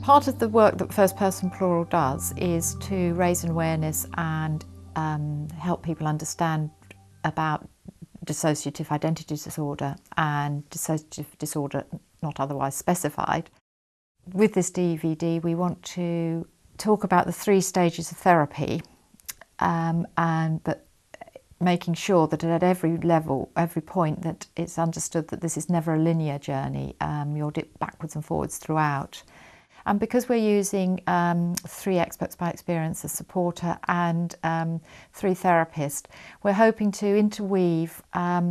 Part of the work that First Person Plural does is to raise an awareness and help people understand about dissociative identity disorder and dissociative disorder not otherwise specified. With this DVD we want to talk about the 3 stages of therapy but making sure that at every level, every point, that it's understood that this is never a linear journey. You'll dip backwards and forwards throughout. And because we're using 3 experts by experience, a supporter and 3 therapists, we're hoping to interweave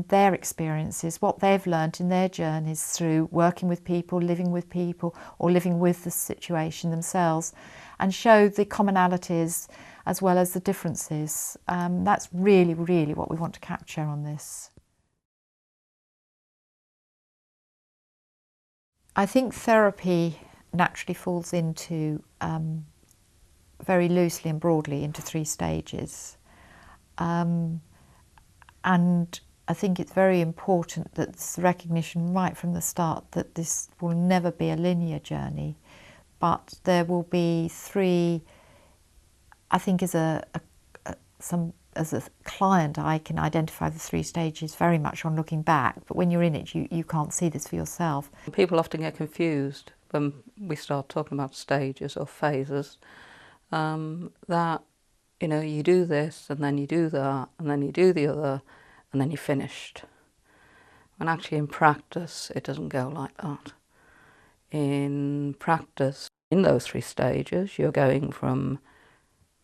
their experiences, what they've learnt in their journeys through working with people, or living with the situation themselves, and show the commonalities as well as the differences. That's really, really what we want to capture on this. I think therapy naturally falls into, very loosely and broadly, into 3 stages. And I think it's very important that this recognition right from the start that this will never be a linear journey, but there will be 3. I think as a client I can identify the 3 stages very much on looking back, but when you're in it you can't see this for yourself. People often get confused when we start talking about stages or phases, that, you know, you do this and then you do that and then you do the other and then you're finished. When actually in practice it doesn't go like that. In practice, in those 3 stages, you're going from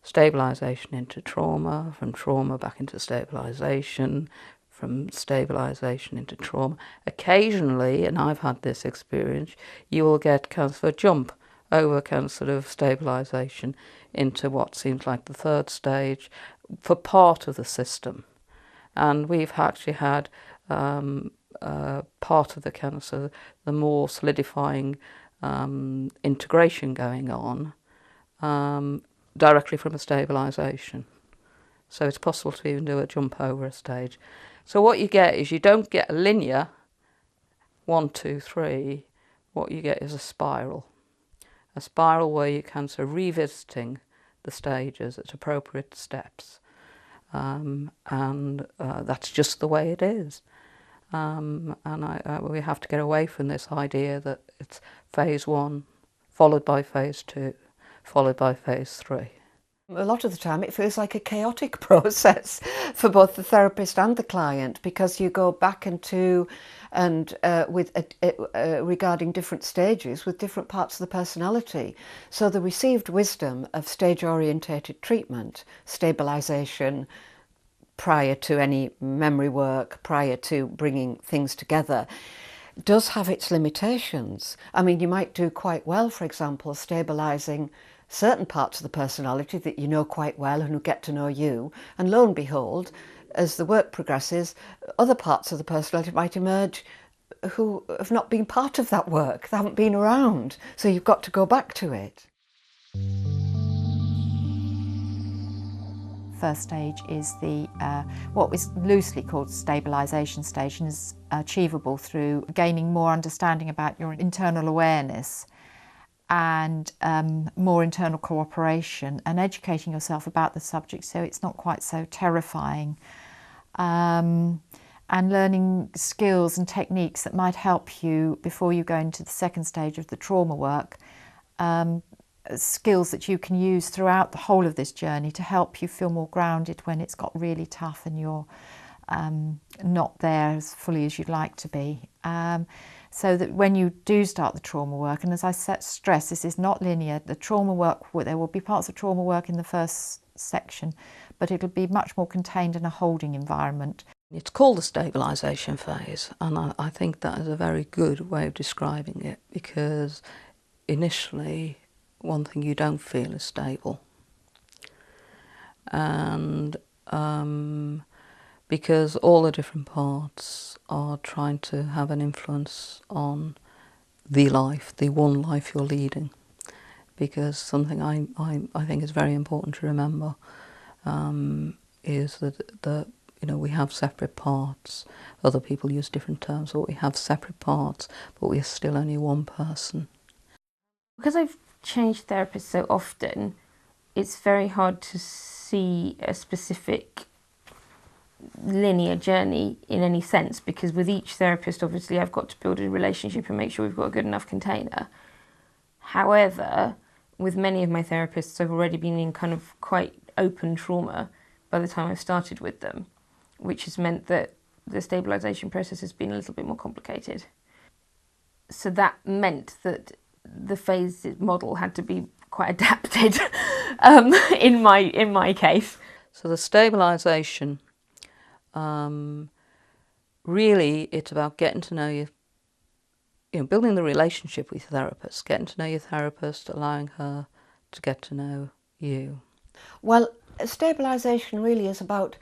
stabilisation into trauma, from trauma back into stabilisation, from stabilisation into trauma. Occasionally, and I've had this experience, you will get kind of a jump over kind of sort of stabilisation into what seems like the 3rd stage for part of the system. And we've actually had part of the kind of sort of the more solidifying integration going on directly from a stabilisation. So it's possible to even do a jump over a stage. So what you get is you don't get a linear 1, 2, 3. What you get is a spiral where you can sort of revisiting the stages at appropriate steps, and that's just the way it is. And we have to get away from this idea that it's phase 1 followed by phase 2 followed by phase 3. A lot of the time it feels like a chaotic process for both the therapist and the client, because you go back regarding different stages with different parts of the personality. So the received wisdom of stage-orientated treatment, stabilisation, prior to any memory work, prior to bringing things together, does have its limitations. I mean, you might do quite well, for example, stabilising certain parts of the personality that you know quite well and who get to know you, and lo and behold, as the work progresses, other parts of the personality might emerge who have not been part of that work, they haven't been around, so you've got to go back to it. First stage is the what is loosely called stabilisation stage, and is achievable through gaining more understanding about your internal awareness and more internal cooperation, and educating yourself about the subject so it's not quite so terrifying, and learning skills and techniques that might help you before you go into the 2nd stage of the trauma work, skills that you can use throughout the whole of this journey to help you feel more grounded when it's got really tough and you're not there as fully as you'd like to be. So that when you do start the trauma work, and as I stress, this is not linear, the trauma work, there will be parts of trauma work in the 1st section, but it'll be much more contained in a holding environment. It's called the stabilisation phase, and I think that is a very good way of describing it, because initially one thing you don't feel is stable, and because all the different parts are trying to have an influence on the life, the one life you're leading. Because something I think is very important to remember is that you know, we have separate parts. Other people use different terms, but we have separate parts, but we are still only one person. Because I've changed therapists so often, it's very hard to see a specific linear journey in any sense, because with each therapist, obviously, I've got to build a relationship and make sure we've got a good enough container. However, with many of my therapists, I've already been in kind of quite open trauma by the time I've started with them, which has meant that the stabilisation process has been a little bit more complicated. So that meant that the phase model had to be quite adapted in my case. So the stabilisation, really it's about getting to know you, building the relationship with your therapist, getting to know your therapist, allowing her to get to know you. Well, stabilisation really is about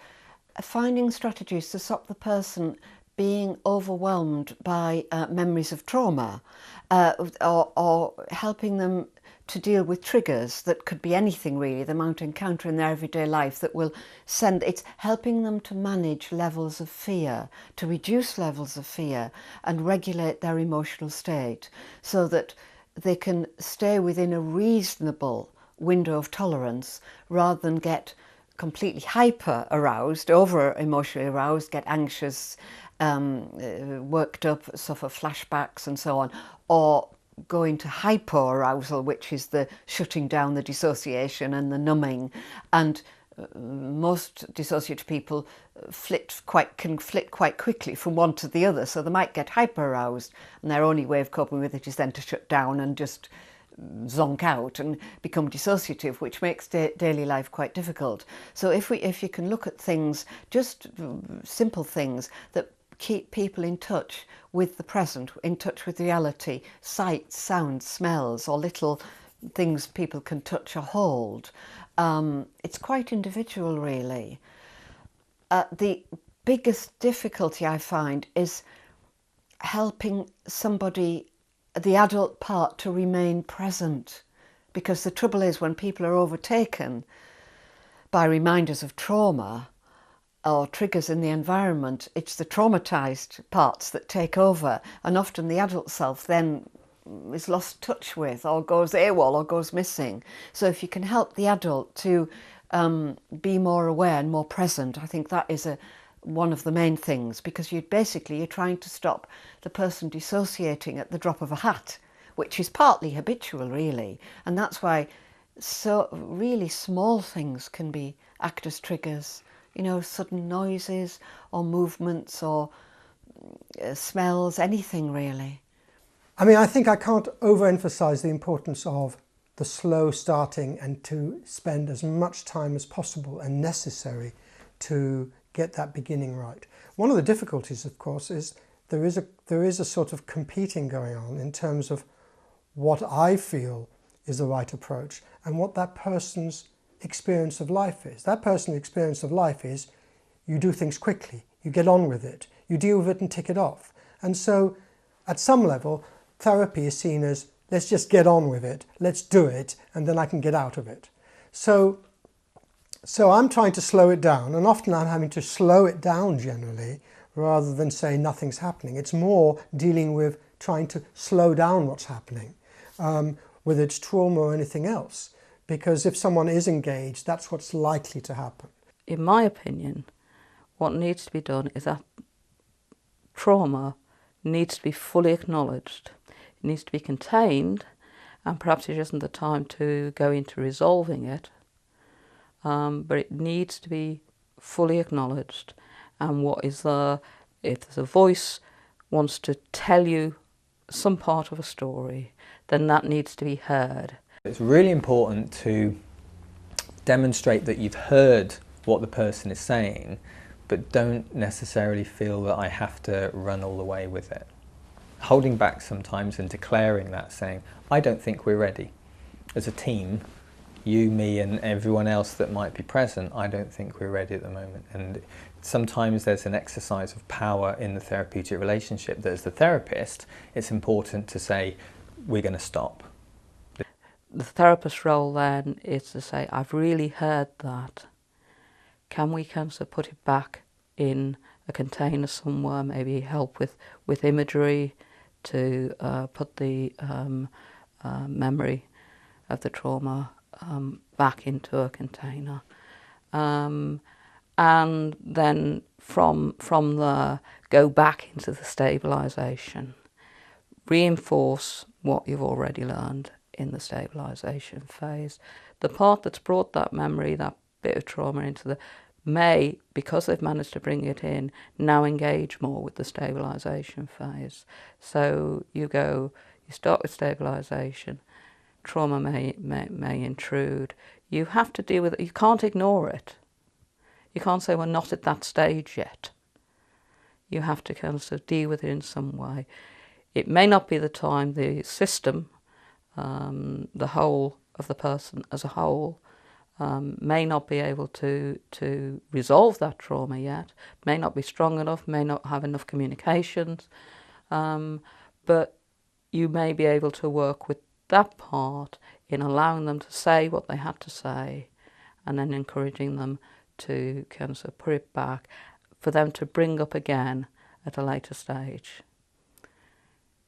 finding strategies to stop the person being overwhelmed by memories of trauma, or helping them to deal with triggers that could be anything really they might encounter in their everyday life that will it's helping them to manage levels of fear, to reduce levels of fear and regulate their emotional state so that they can stay within a reasonable window of tolerance rather than get completely hyper aroused, over emotionally aroused, get anxious, worked up, suffer flashbacks and so on, or go into hypo-arousal, which is the shutting down, the dissociation and the numbing. And most dissociative people can flit quite quickly from one to the other, so they might get hyper-aroused and their only way of coping with it is then to shut down and just zonk out and become dissociative, which makes daily life quite difficult. So if you can look at things, just simple things that keep people in touch with the present, in touch with reality, sights, sounds, smells, or little things people can touch or hold. It's quite individual, really. The biggest difficulty I find is helping somebody, the adult part, to remain present, because the trouble is when people are overtaken by reminders of trauma or triggers in the environment, it's the traumatised parts that take over, and often the adult self then is lost touch with, or goes AWOL, or goes missing. So if you can help the adult to be more aware and more present, I think that is one of the main things, because you're trying to stop the person dissociating at the drop of a hat, which is partly habitual really, and that's why so really small things can act as triggers. Sudden noises or movements or smells, anything really. I mean, I think I can't overemphasize the importance of the slow starting and to spend as much time as possible and necessary to get that beginning right. One of the difficulties, of course, is there is a sort of competing going on in terms of what I feel is the right approach and what that person's experience of life is. That person's experience of life is you do things quickly, you get on with it, you deal with it and tick it off. And so at some level, therapy is seen as let's just get on with it, let's do it, and then I can get out of it. So I'm trying to slow it down, and often I'm having to slow it down generally rather than say nothing's happening. It's more dealing with trying to slow down what's happening, whether it's trauma or anything else. Because if someone is engaged, that's what's likely to happen. In my opinion, what needs to be done is that trauma needs to be fully acknowledged. It needs to be contained, and perhaps it isn't the time to go into resolving it, but it needs to be fully acknowledged. And if there's a voice wants to tell you some part of a story, then that needs to be heard. It's really important to demonstrate that you've heard what the person is saying, but don't necessarily feel that I have to run all the way with it. Holding back sometimes and declaring that, saying, I don't think we're ready. As a team, you, me and everyone else that might be present, I don't think we're ready at the moment. And sometimes there's an exercise of power in the therapeutic relationship that as the therapist, it's important to say, we're going to stop. The therapist's role then is to say, I've really heard that. Can we put it back in a container somewhere, maybe help with imagery to put the memory of the trauma back into a container. And then from there, go back into the stabilisation. Reinforce what you've already learned in the stabilisation phase. The part that's brought that memory, that bit of trauma into the, may, because they've managed to bring it in, now engage more with the stabilisation phase. So you start with stabilisation, trauma may intrude. You have to deal with it. You can't ignore it. You can't say, we're not at that stage yet. You have to kind of deal with it in some way. It may not be the time the system, the whole of the person as a whole, may not be able to resolve that trauma yet, may not be strong enough, may not have enough communications, but you may be able to work with that part in allowing them to say what they had to say, and then encouraging them to kind of put it back, for them to bring up again at a later stage.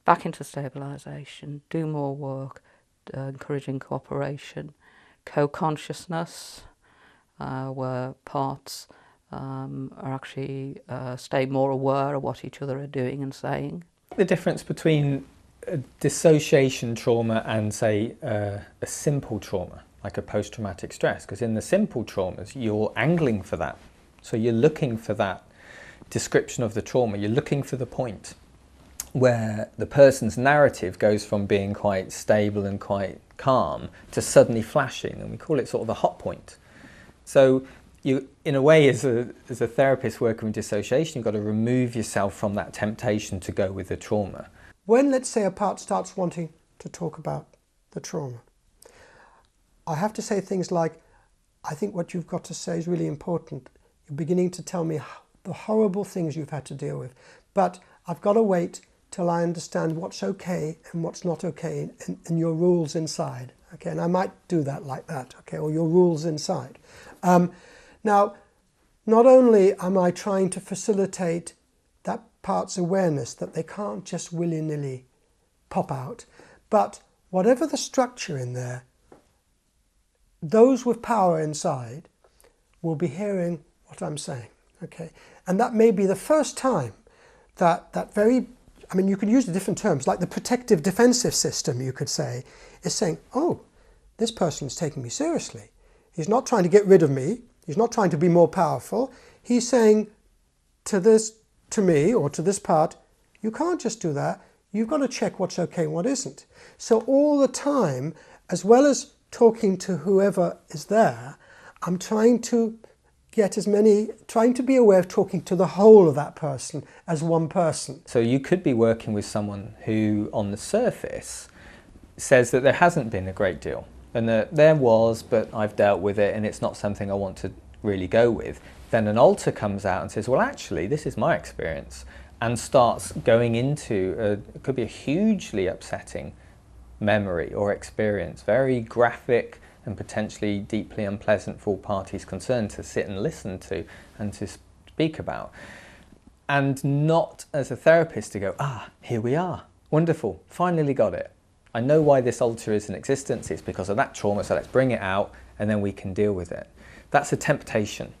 Back into stabilisation, do more work, encouraging cooperation, co-consciousness, where parts are actually stay more aware of what each other are doing and saying. The difference between dissociation trauma and, say, a simple trauma, like a post-traumatic stress, because in the simple traumas, you're angling for that. So you're looking for that description of the trauma, you're looking for the point where the person's narrative goes from being quite stable and quite calm to suddenly flashing, and we call it sort of a hot point. So you, in a way, as a therapist working with dissociation, you've got to remove yourself from that temptation to go with the trauma. When, let's say, a part starts wanting to talk about the trauma, I have to say things like, I think what you've got to say is really important. You're beginning to tell me the horrible things you've had to deal with, but I've got to wait till I understand what's okay and what's not okay, and your rules inside. Okay, and I might do that like that, okay, or your rules inside. Now, not only am I trying to facilitate that part's awareness that they can't just willy-nilly pop out, but whatever the structure in there, those with power inside will be hearing what I'm saying, okay? And that may be the first time that very, I mean, you can use the different terms, like the protective defensive system, you could say, is saying, oh, this person's taking me seriously. He's not trying to get rid of me. He's not trying to be more powerful. He's saying to me, or to this part, you can't just do that. You've got to check what's okay and what isn't. So all the time, as well as talking to whoever is there, I'm trying to trying to be aware of talking to the whole of that person as one person. So you could be working with someone who, on the surface, says that there hasn't been a great deal, and that there was, but I've dealt with it and it's not something I want to really go with. Then an alter comes out and says, well, actually, this is my experience, and starts going into it could be a hugely upsetting memory or experience, very graphic and potentially deeply unpleasant for all parties concerned to sit and listen to and to speak about. And not as a therapist to go, here we are, wonderful, finally got it. I know why this alter is in existence, it's because of that trauma, so let's bring it out and then we can deal with it. That's a temptation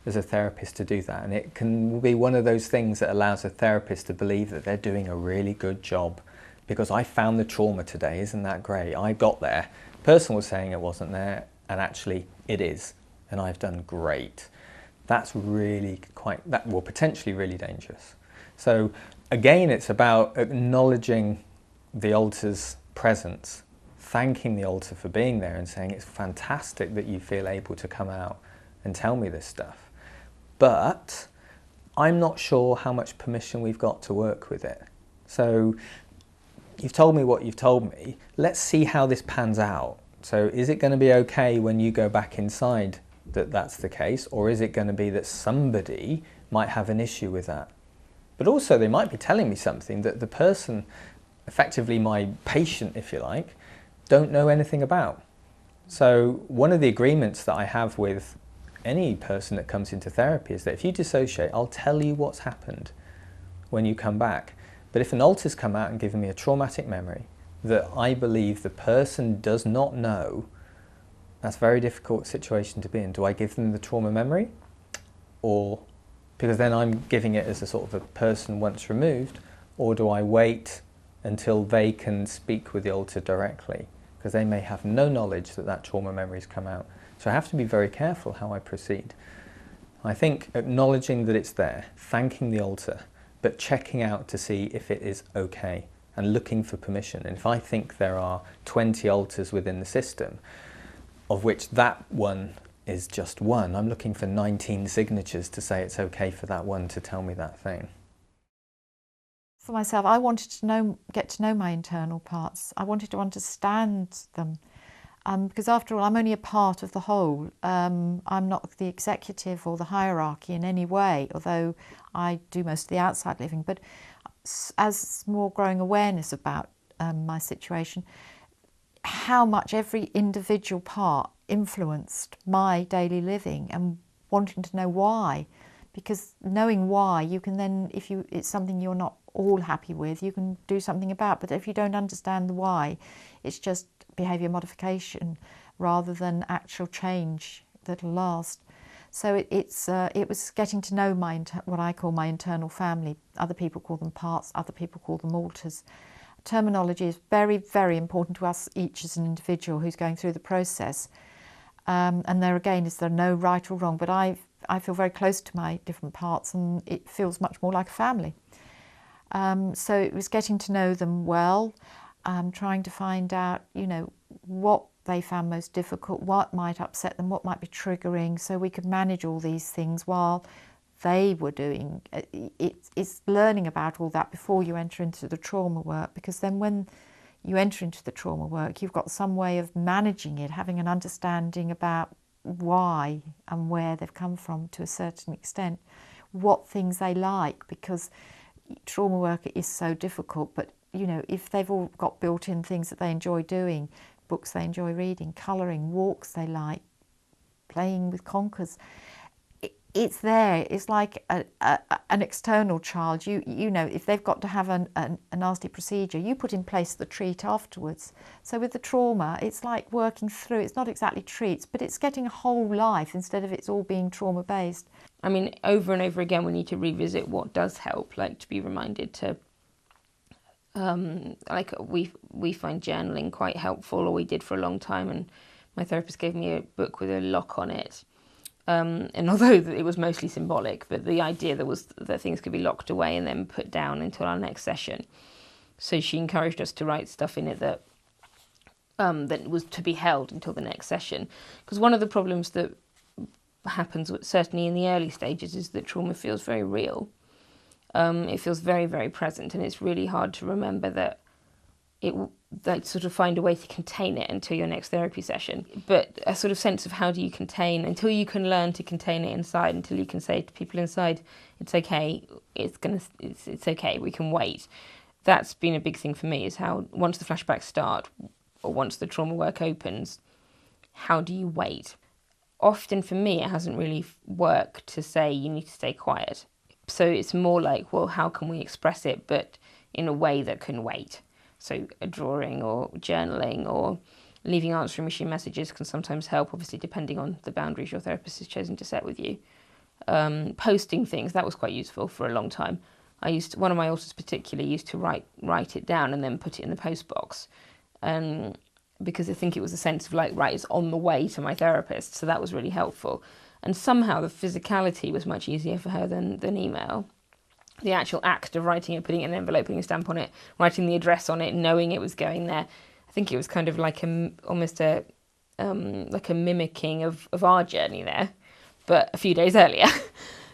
as a therapist to do that, and it can be one of those things that allows a therapist to believe that they're doing a really good job because I found the trauma today, isn't that great? I got there. The person was saying it wasn't there, and actually it is, and I've done great. That's really potentially really dangerous. So again, it's about acknowledging the alter's presence, thanking the alter for being there and saying it's fantastic that you feel able to come out and tell me this stuff. But I'm not sure how much permission we've got to work with it. So you've told me what you've told me. Let's see how this pans out. So is it going to be okay when you go back inside that that's the case? Or is it going to be that somebody might have an issue with that? But also they might be telling me something that the person, effectively my patient, if you like, don't know anything about. So one of the agreements that I have with any person that comes into therapy is that if you dissociate, I'll tell you what's happened when you come back. But if an alter's come out and given me a traumatic memory, that I believe the person does not know, that's a very difficult situation to be in. Do I give them the trauma memory? Or, because then I'm giving it as a sort of a person once removed, or do I wait until they can speak with the alter directly? Because they may have no knowledge that that trauma memory's come out. So I have to be very careful how I proceed. I think acknowledging that it's there, thanking the alter, but checking out to see if it is okay and looking for permission. And if I think there are 20 alters within the system, of which that one is just one, I'm looking for 19 signatures to say it's okay for that one to tell me that thing. For myself, I wanted to get to know my internal parts. I wanted to understand them. Because after all, I'm only a part of the whole. I'm not the executive or the hierarchy in any way, although I do most of the outside living. But as more growing awareness about my situation, how much every individual part influenced my daily living, and wanting to know why. Because knowing why, you can then, if it's something you're not all happy with, you can do something about. But if you don't understand the why, it's just behaviour modification rather than actual change that'll last. So it was getting to know what I call my internal family. Other people call them parts, other people call them alters. Terminology is very, very important to us each as an individual who's going through the process. And there again, is there no right or wrong, but I feel very close to my different parts, and it feels much more like a family. So it was getting to know them well, trying to find out, what they found most difficult, what might upset them, what might be triggering, so we could manage all these things while they were doing it. It's learning about all that before you enter into the trauma work, because then when you enter into the trauma work, you've got some way of managing it, having an understanding about why and where they've come from to a certain extent, what things they like, because trauma work is so difficult. But if they've all got built-in things that they enjoy doing, books they enjoy reading, colouring, walks they like, playing with conkers, it's there. It's like an external child. If they've got to have a nasty procedure, you put in place the treat afterwards. So with the trauma, it's like working through. It's not exactly treats, but it's getting a whole life instead of it's all being trauma-based. I mean, over and over again, we need to revisit what does help, like to be reminded to, like we find journaling quite helpful, or we did for a long time, and my therapist gave me a book with a lock on it. And although it was mostly symbolic, but the idea was that things could be locked away and then put down until our next session. So she encouraged us to write stuff in it that was to be held until the next session. Because one of the problems that happens, certainly in the early stages, is that trauma feels very real. It feels very, very present, and it's really hard to remember that sort of find a way to contain it until your next therapy session. But a sort of sense of how do you contain, until you can learn to contain it inside, until you can say to people inside, it's okay, it's okay, we can wait. That's been a big thing for me, is how once the flashbacks start, or once the trauma work opens, how do you wait? Often for me, it hasn't really worked to say you need to stay quiet. So it's more like, well, how can we express it, but in a way that can wait? So a drawing or journaling or leaving answering machine messages can sometimes help, obviously depending on the boundaries your therapist has chosen to set with you. Posting things, that was quite useful for a long time. One of my alters particularly used to write it down and then put it in the post box. Because I think it was a sense of like, right, it's on the way to my therapist. So that was really helpful. And somehow the physicality was much easier for her than email. The actual act of writing it, putting it in an envelope, putting a stamp on it, writing the address on it, knowing it was going there. I think it was kind of like almost a mimicking of our journey there, but a few days earlier.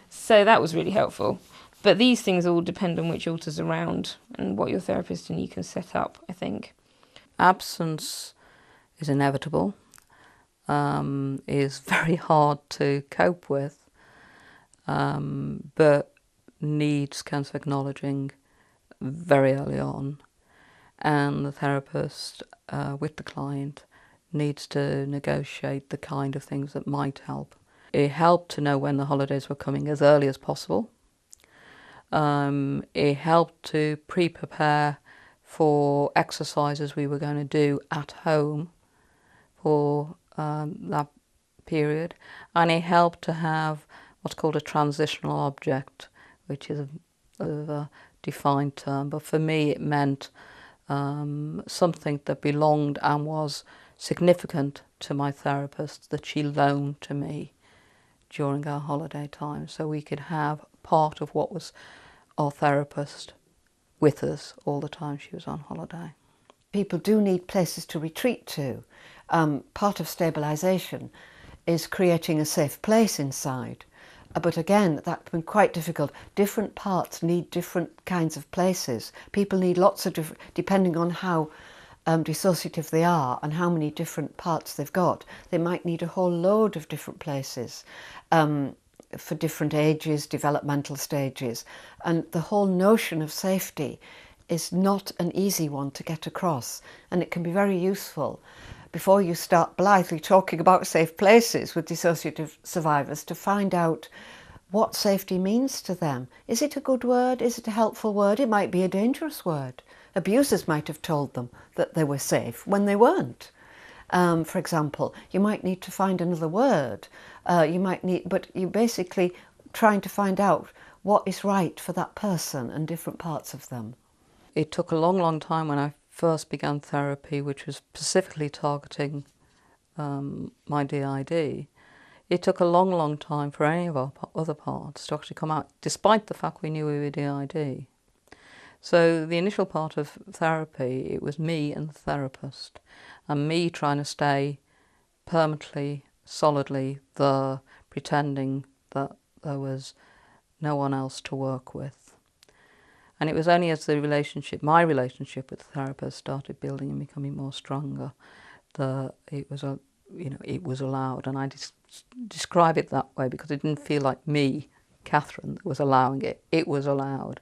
So that was really helpful. But these things all depend on which alter's around and what your therapist and you can set up, I think. Absence is inevitable, is very hard to cope with, but needs kind of acknowledging very early on, and the therapist with the client needs to negotiate the kind of things that might help. It helped to know when the holidays were coming as early as possible. It helped to pre-prepare for exercises we were going to do at home for that period, and it helped to have what's called a transitional object, which is a defined term, but for me it meant something that belonged and was significant to my therapist that she loaned to me during our holiday time, so we could have part of what was our therapist with us all the time she was on holiday. People do need places to retreat to. Part of stabilisation is creating a safe place inside. But again, that's been quite difficult. Different parts need different kinds of places. People need lots of different, depending on how dissociative they are and how many different parts they've got. They might need a whole load of different places for different ages, developmental stages. And the whole notion of safety is not an easy one to get across, and it can be very useful before you start blithely talking about safe places with dissociative survivors to find out what safety means to them. Is it a good word? Is it a helpful word? It might be a dangerous word. Abusers might have told them that they were safe when they weren't. For example, you might need to find another word. But you're basically trying to find out what is right for that person and different parts of them. It took a long, long time when I first began therapy, which was specifically targeting my DID. It took a long, long time for any of our other parts to actually come out, despite the fact we knew we were DID. So the initial part of therapy, it was me and the therapist, and me trying to stay permanently, solidly there, pretending that there was no one else to work with. And it was only as my relationship with the therapist started building and becoming more stronger that it was allowed. And I describe it that way because it didn't feel like me, Catherine, that was allowing it. It was allowed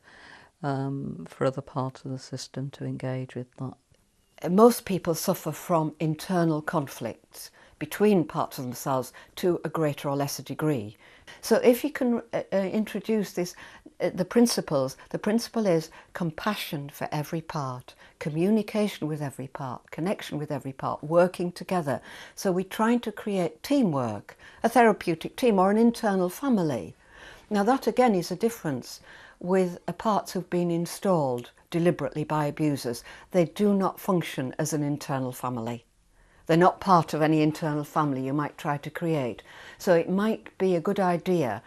for other parts of the system to engage with that. Most people suffer from internal conflicts between parts of themselves to a greater or lesser degree. So if you can introduce the principle is compassion for every part, communication with every part, connection with every part, working together. So we're trying to create teamwork, a therapeutic team or an internal family. Now that again is a difference with parts who've been installed deliberately by abusers. They do not function as an internal family. They're not part of any internal family you might try to create. So it might be a good idea.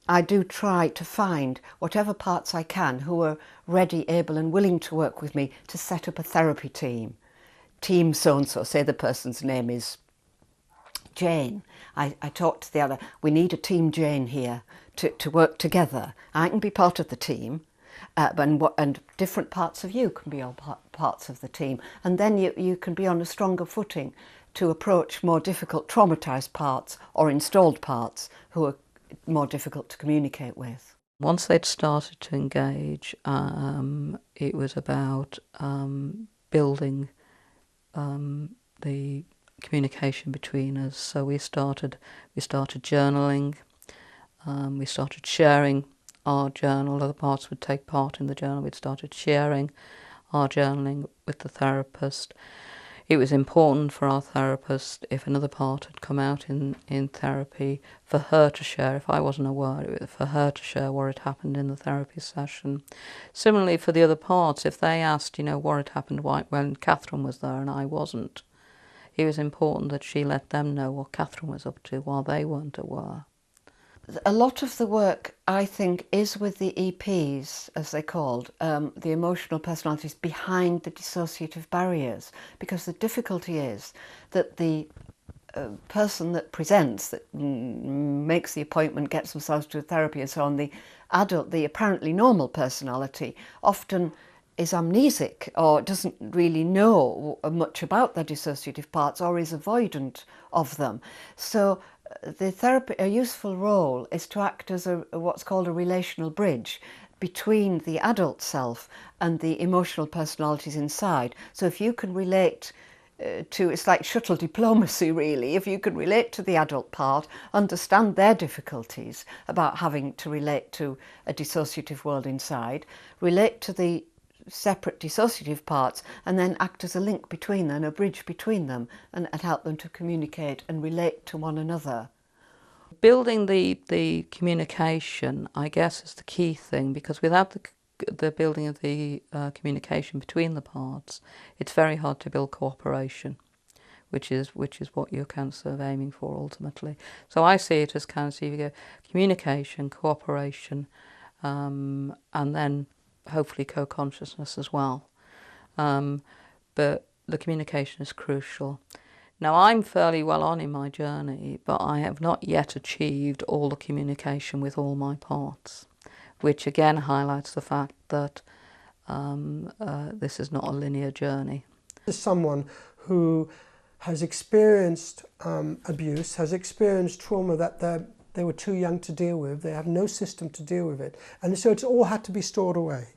I do try to find whatever parts I can who are ready, able and willing to work with me to set up a therapy team. Team so-and-so, say the person's name is Jane. I talked to the other, we need a team Jane here to work together. I can be part of the team. And different parts of you can be all parts of the team, and then you can be on a stronger footing to approach more difficult traumatised parts or installed parts who are more difficult to communicate with. Once they'd started to engage, it was about building the communication between us. So we started journaling, we started sharing our journal. Other parts would take part in the journal. We'd started sharing our journaling with the therapist. It was important for our therapist, if another part had come out in therapy, for her to share, if I wasn't aware, for her to share what had happened in the therapy session. Similarly for the other parts, if they asked, what had happened when Catherine was there and I wasn't, it was important that she let them know what Catherine was up to while they weren't aware. A lot of the work, I think, is with the EPs, as they're called, the emotional personalities behind the dissociative barriers, because the difficulty is that the person that presents, that makes the appointment, gets themselves to therapy and so on, the adult, the apparently normal personality, often is amnesic or doesn't really know much about their dissociative parts or is avoidant of them. So the therapy, a useful role is to act as what's called a relational bridge between the adult self and the emotional personalities inside. So if you can relate it's like shuttle diplomacy really, if you can relate to the adult part, understand their difficulties about having to relate to a dissociative world inside, relate to the separate dissociative parts and then act as a link between them, a bridge between them, and help them to communicate and relate to one another. Building the communication, I guess, is the key thing, because without the building of the communication between the parts, it's very hard to build cooperation, which is what you're kind of sort of aiming for ultimately. So I see it as kind of, so you go communication, cooperation, and then hopefully co-consciousness as well. But the communication is crucial. Now, I'm fairly well on in my journey, but I have not yet achieved all the communication with all my parts, which again highlights the fact that this is not a linear journey. As someone who has experienced abuse, has experienced trauma that they were too young to deal with, they have no system to deal with it, and so it's all had to be stored away.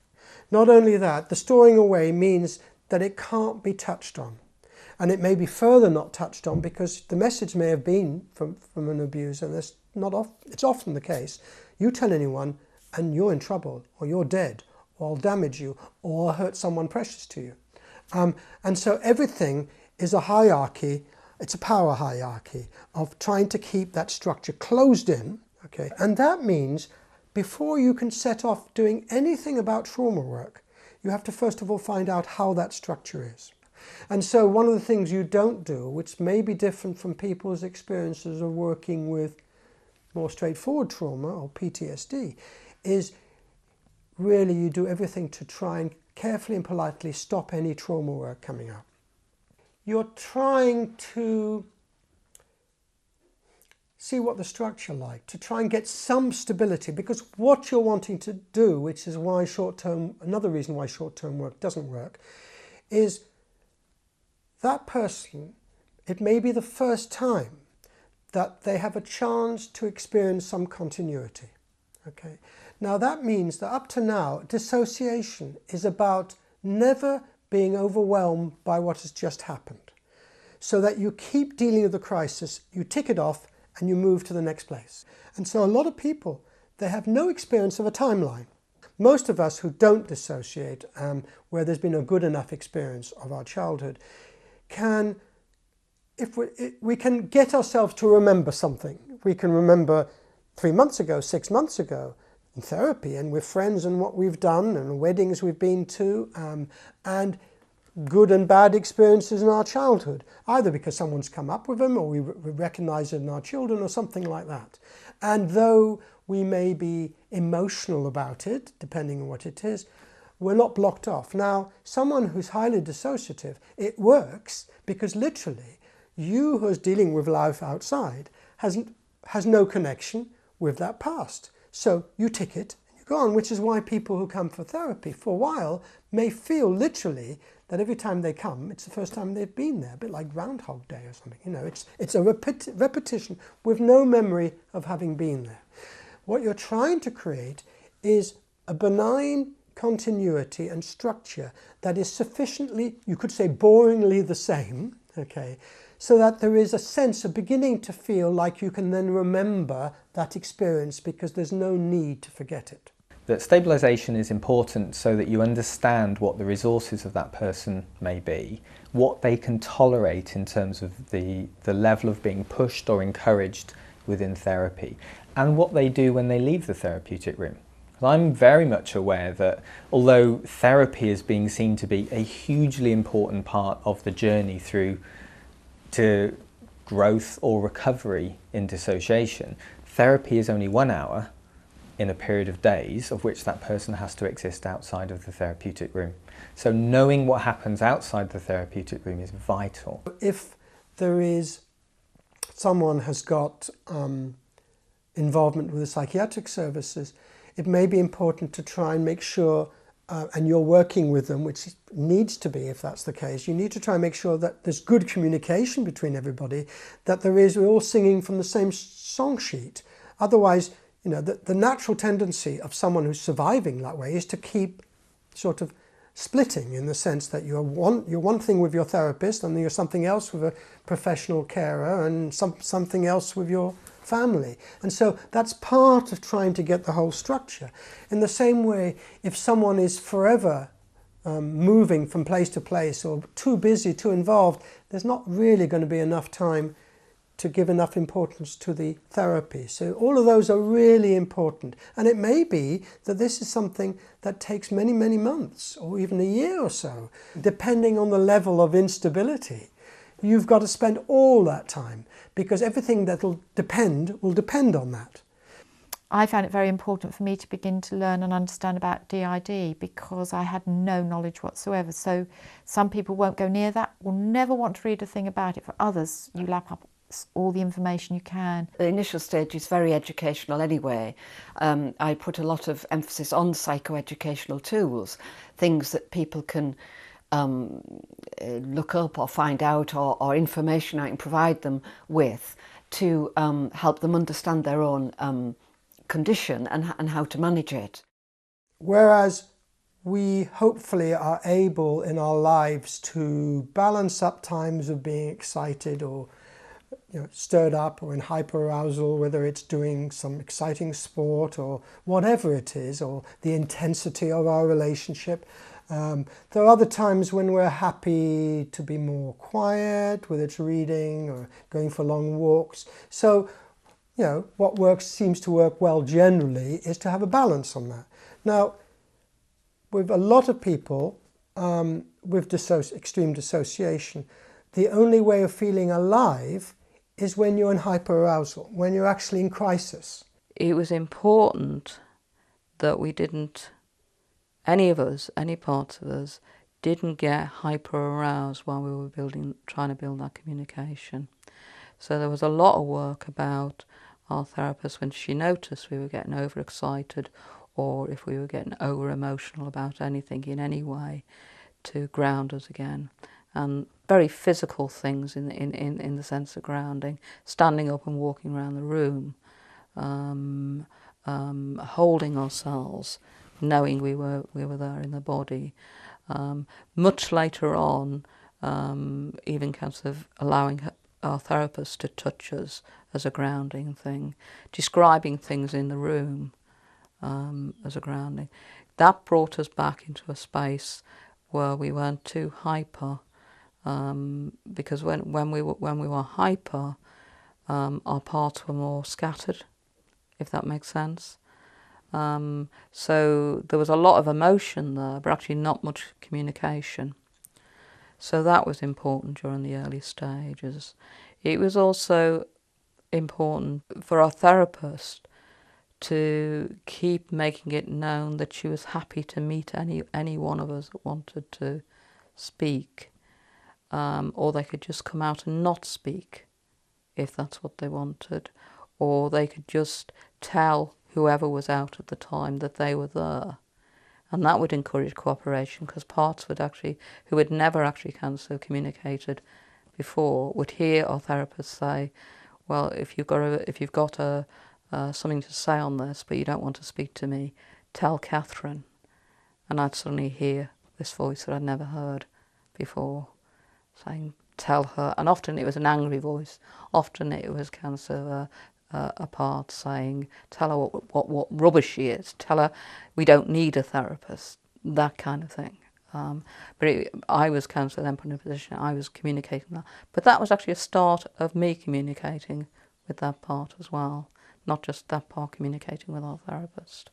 Not only that, the storing away means that it can't be touched on. And it may be further not touched on because the message may have been from an abuser, and it's often the case. You tell anyone and you're in trouble, or you're dead, or I'll damage you, or I'll hurt someone precious to you. And so everything is a hierarchy, it's a power hierarchy of trying to keep that structure closed in, okay? And that means before you can set off doing anything about trauma work, you have to first of all find out how that structure is. And so one of the things you don't do, which may be different from people's experiences of working with more straightforward trauma or PTSD, is really you do everything to try and carefully and politely stop any trauma work coming up. You're trying to see what the structure like, to try and get some stability, because what you're wanting to do, which is why another reason why short-term work doesn't work, is that person, it may be the first time that they have a chance to experience some continuity. Okay? Now that means that up to now, dissociation is about never being overwhelmed by what has just happened. So that you keep dealing with the crisis, you tick it off, and you move to the next place. And so a lot of people, they have no experience of a timeline. Most of us who don't dissociate, where there's been a good enough experience of our childhood, we can get ourselves to remember something. We can remember 3 months ago, 6 months ago in therapy and with friends and what we've done and weddings we've been to, and good and bad experiences in our childhood, either because someone's come up with them or we recognize it in our children or something like that. And though we may be emotional about it, depending on what it is, we're not blocked off. Now, someone who's highly dissociative, it works because literally you who's dealing with life outside has no connection with that past. So you tick it and you go on, which is why people who come for therapy for a while may feel literally that every time they come, it's the first time they've been there, a bit like Groundhog Day or something. You know, it's a repetition with no memory of having been there. What you're trying to create is a benign continuity and structure that is sufficiently, you could say boringly the same, okay, so that there is a sense of beginning to feel like you can then remember that experience because there's no need to forget it. That stabilisation is important so that you understand what the resources of that person may be, what they can tolerate in terms of the level of being pushed or encouraged within therapy, and what they do when they leave the therapeutic room. I'm very much aware that although therapy is being seen to be a hugely important part of the journey through to growth or recovery in dissociation, therapy is only 1 hour in a period of days of which that person has to exist outside of the therapeutic room. So knowing what happens outside the therapeutic room is vital. If there is someone has got involvement with the psychiatric services, it may be important to try and make sure, and you're working with them, which needs to be if that's the case, you need to try and make sure that there's good communication between everybody, that we're all singing from the same song sheet. Otherwise, you know, the natural tendency of someone who's surviving that way is to keep sort of splitting, in the sense that you're one thing with your therapist and then you're something else with a professional carer and something else with your family. And so that's part of trying to get the whole structure. In the same way, if someone is forever moving from place to place or too busy, too involved, there's not really going to be enough time to give enough importance to the therapy. So all of those are really important. And it may be that this is something that takes many, many months or even a year or so, depending on the level of instability. You've got to spend all that time because everything that will depend on that. I found it very important for me to begin to learn and understand about DID because I had no knowledge whatsoever. So some people won't go near that, will never want to read a thing about it. For others, you lap up all the information you can. The initial stage is very educational anyway. I put a lot of emphasis on psychoeducational tools, things that people can look up or find out, or information I can provide them with to help them understand their own condition and how to manage it. Whereas we hopefully are able in our lives to balance up times of being excited or stirred up or in hyperarousal, whether it's doing some exciting sport or whatever it is, or the intensity of our relationship. There are other times when we're happy to be more quiet, whether it's reading or going for long walks. So, what seems to work well generally is to have a balance on that. Now, with a lot of people with extreme dissociation, the only way of feeling alive is when you're in hyperarousal, when you're actually in crisis. It was important that we didn't, any parts of us, didn't get hyper-aroused while we were trying to build that communication. So there was a lot of work about our therapist when she noticed we were getting overexcited or if we were getting over-emotional about anything in any way, to ground us again. And very physical things in the sense of grounding, standing up and walking around the room, holding ourselves, knowing we were there in the body. Much later on, even kind of allowing our therapist to touch us as a grounding thing, describing things in the room as a grounding. That brought us back into a space where we weren't too hyper. Because when we were hyper, our parts were more scattered, if that makes sense. So there was a lot of emotion there, but actually not much communication. So that was important during the early stages. It was also important for our therapist to keep making it known that she was happy to meet any one of us that wanted to speak. Or they could just come out and not speak, if that's what they wanted. Or they could just tell whoever was out at the time that they were there. And that would encourage cooperation, because parts would actually, who had never actually kind of communicated before, would hear our therapist say, well, if you've got something to say on this, but you don't want to speak to me, tell Catherine. And I'd suddenly hear this voice that I'd never heard before, saying, tell her. And often it was an angry voice. Often it was kind of a part saying, tell her what rubbish she is. Tell her we don't need a therapist. That kind of thing. But I was kind of then put in a position, I was communicating that. But that was actually a start of me communicating with that part as well. Not just that part communicating with our therapist.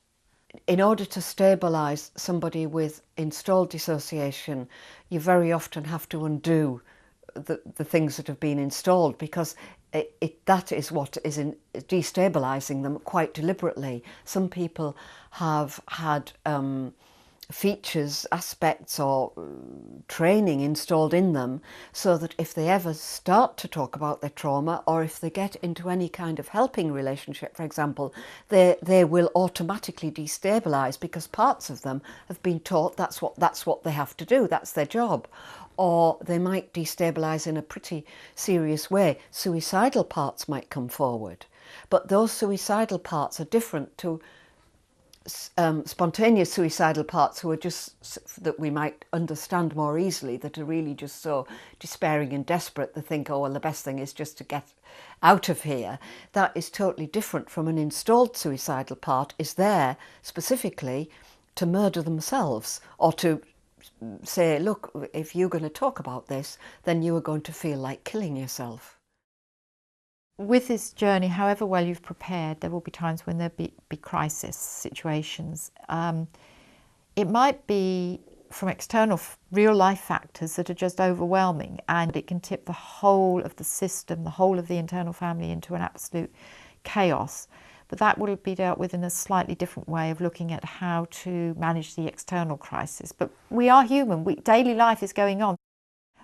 In order to stabilise somebody with installed dissociation, you very often have to undo the things that have been installed, because that is what is destabilising them quite deliberately. Some people have had features, aspects or training installed in them so that if they ever start to talk about their trauma, or if they get into any kind of helping relationship, for example, they will automatically destabilise, because parts of them have been taught that's what they have to do, that's their job. Or they might destabilise in a pretty serious way. Suicidal parts might come forward, but those suicidal parts are different to spontaneous suicidal parts, who are just, that we might understand more easily, that are really just so despairing and desperate, they think, oh well, the best thing is just to get out of here. That is totally different from an installed suicidal part, is there specifically to murder themselves, or to say, look, if you're going to talk about this, then you are going to feel like killing yourself. With this journey, however well you've prepared, there will be times when there'll be crisis situations. It might be from external real life factors that are just overwhelming, and it can tip the whole of the system, the whole of the internal family into an absolute chaos. But that will be dealt with in a slightly different way of looking at how to manage the external crisis. But we are human, daily life is going on.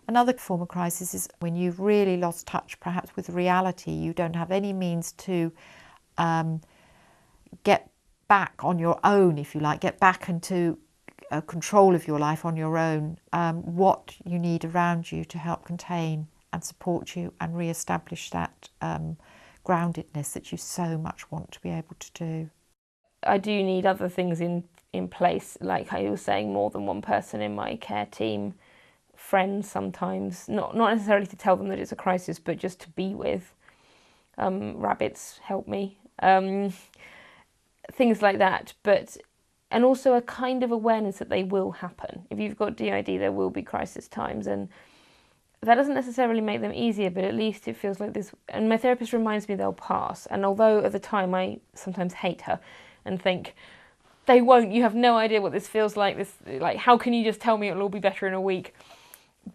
Another form of crisis is when you've really lost touch perhaps with reality. You don't have any means to get back on your own, if you like, get back into control of your life on your own, what you need around you to help contain and support you and re-establish that groundedness that you so much want to be able to do. I do need other things in place, like I was saying, more than one person in my care team, friends sometimes, not necessarily to tell them that it's a crisis, but just to be with. Rabbits help me, things like that. And also a kind of awareness that they will happen. If you've got DID, there will be crisis times, and that doesn't necessarily make them easier, but at least it feels like this. And my therapist reminds me they'll pass. And although at the time I sometimes hate her and think, they won't, you have no idea what this feels like. Like, how can you just tell me it'll all be better in a week?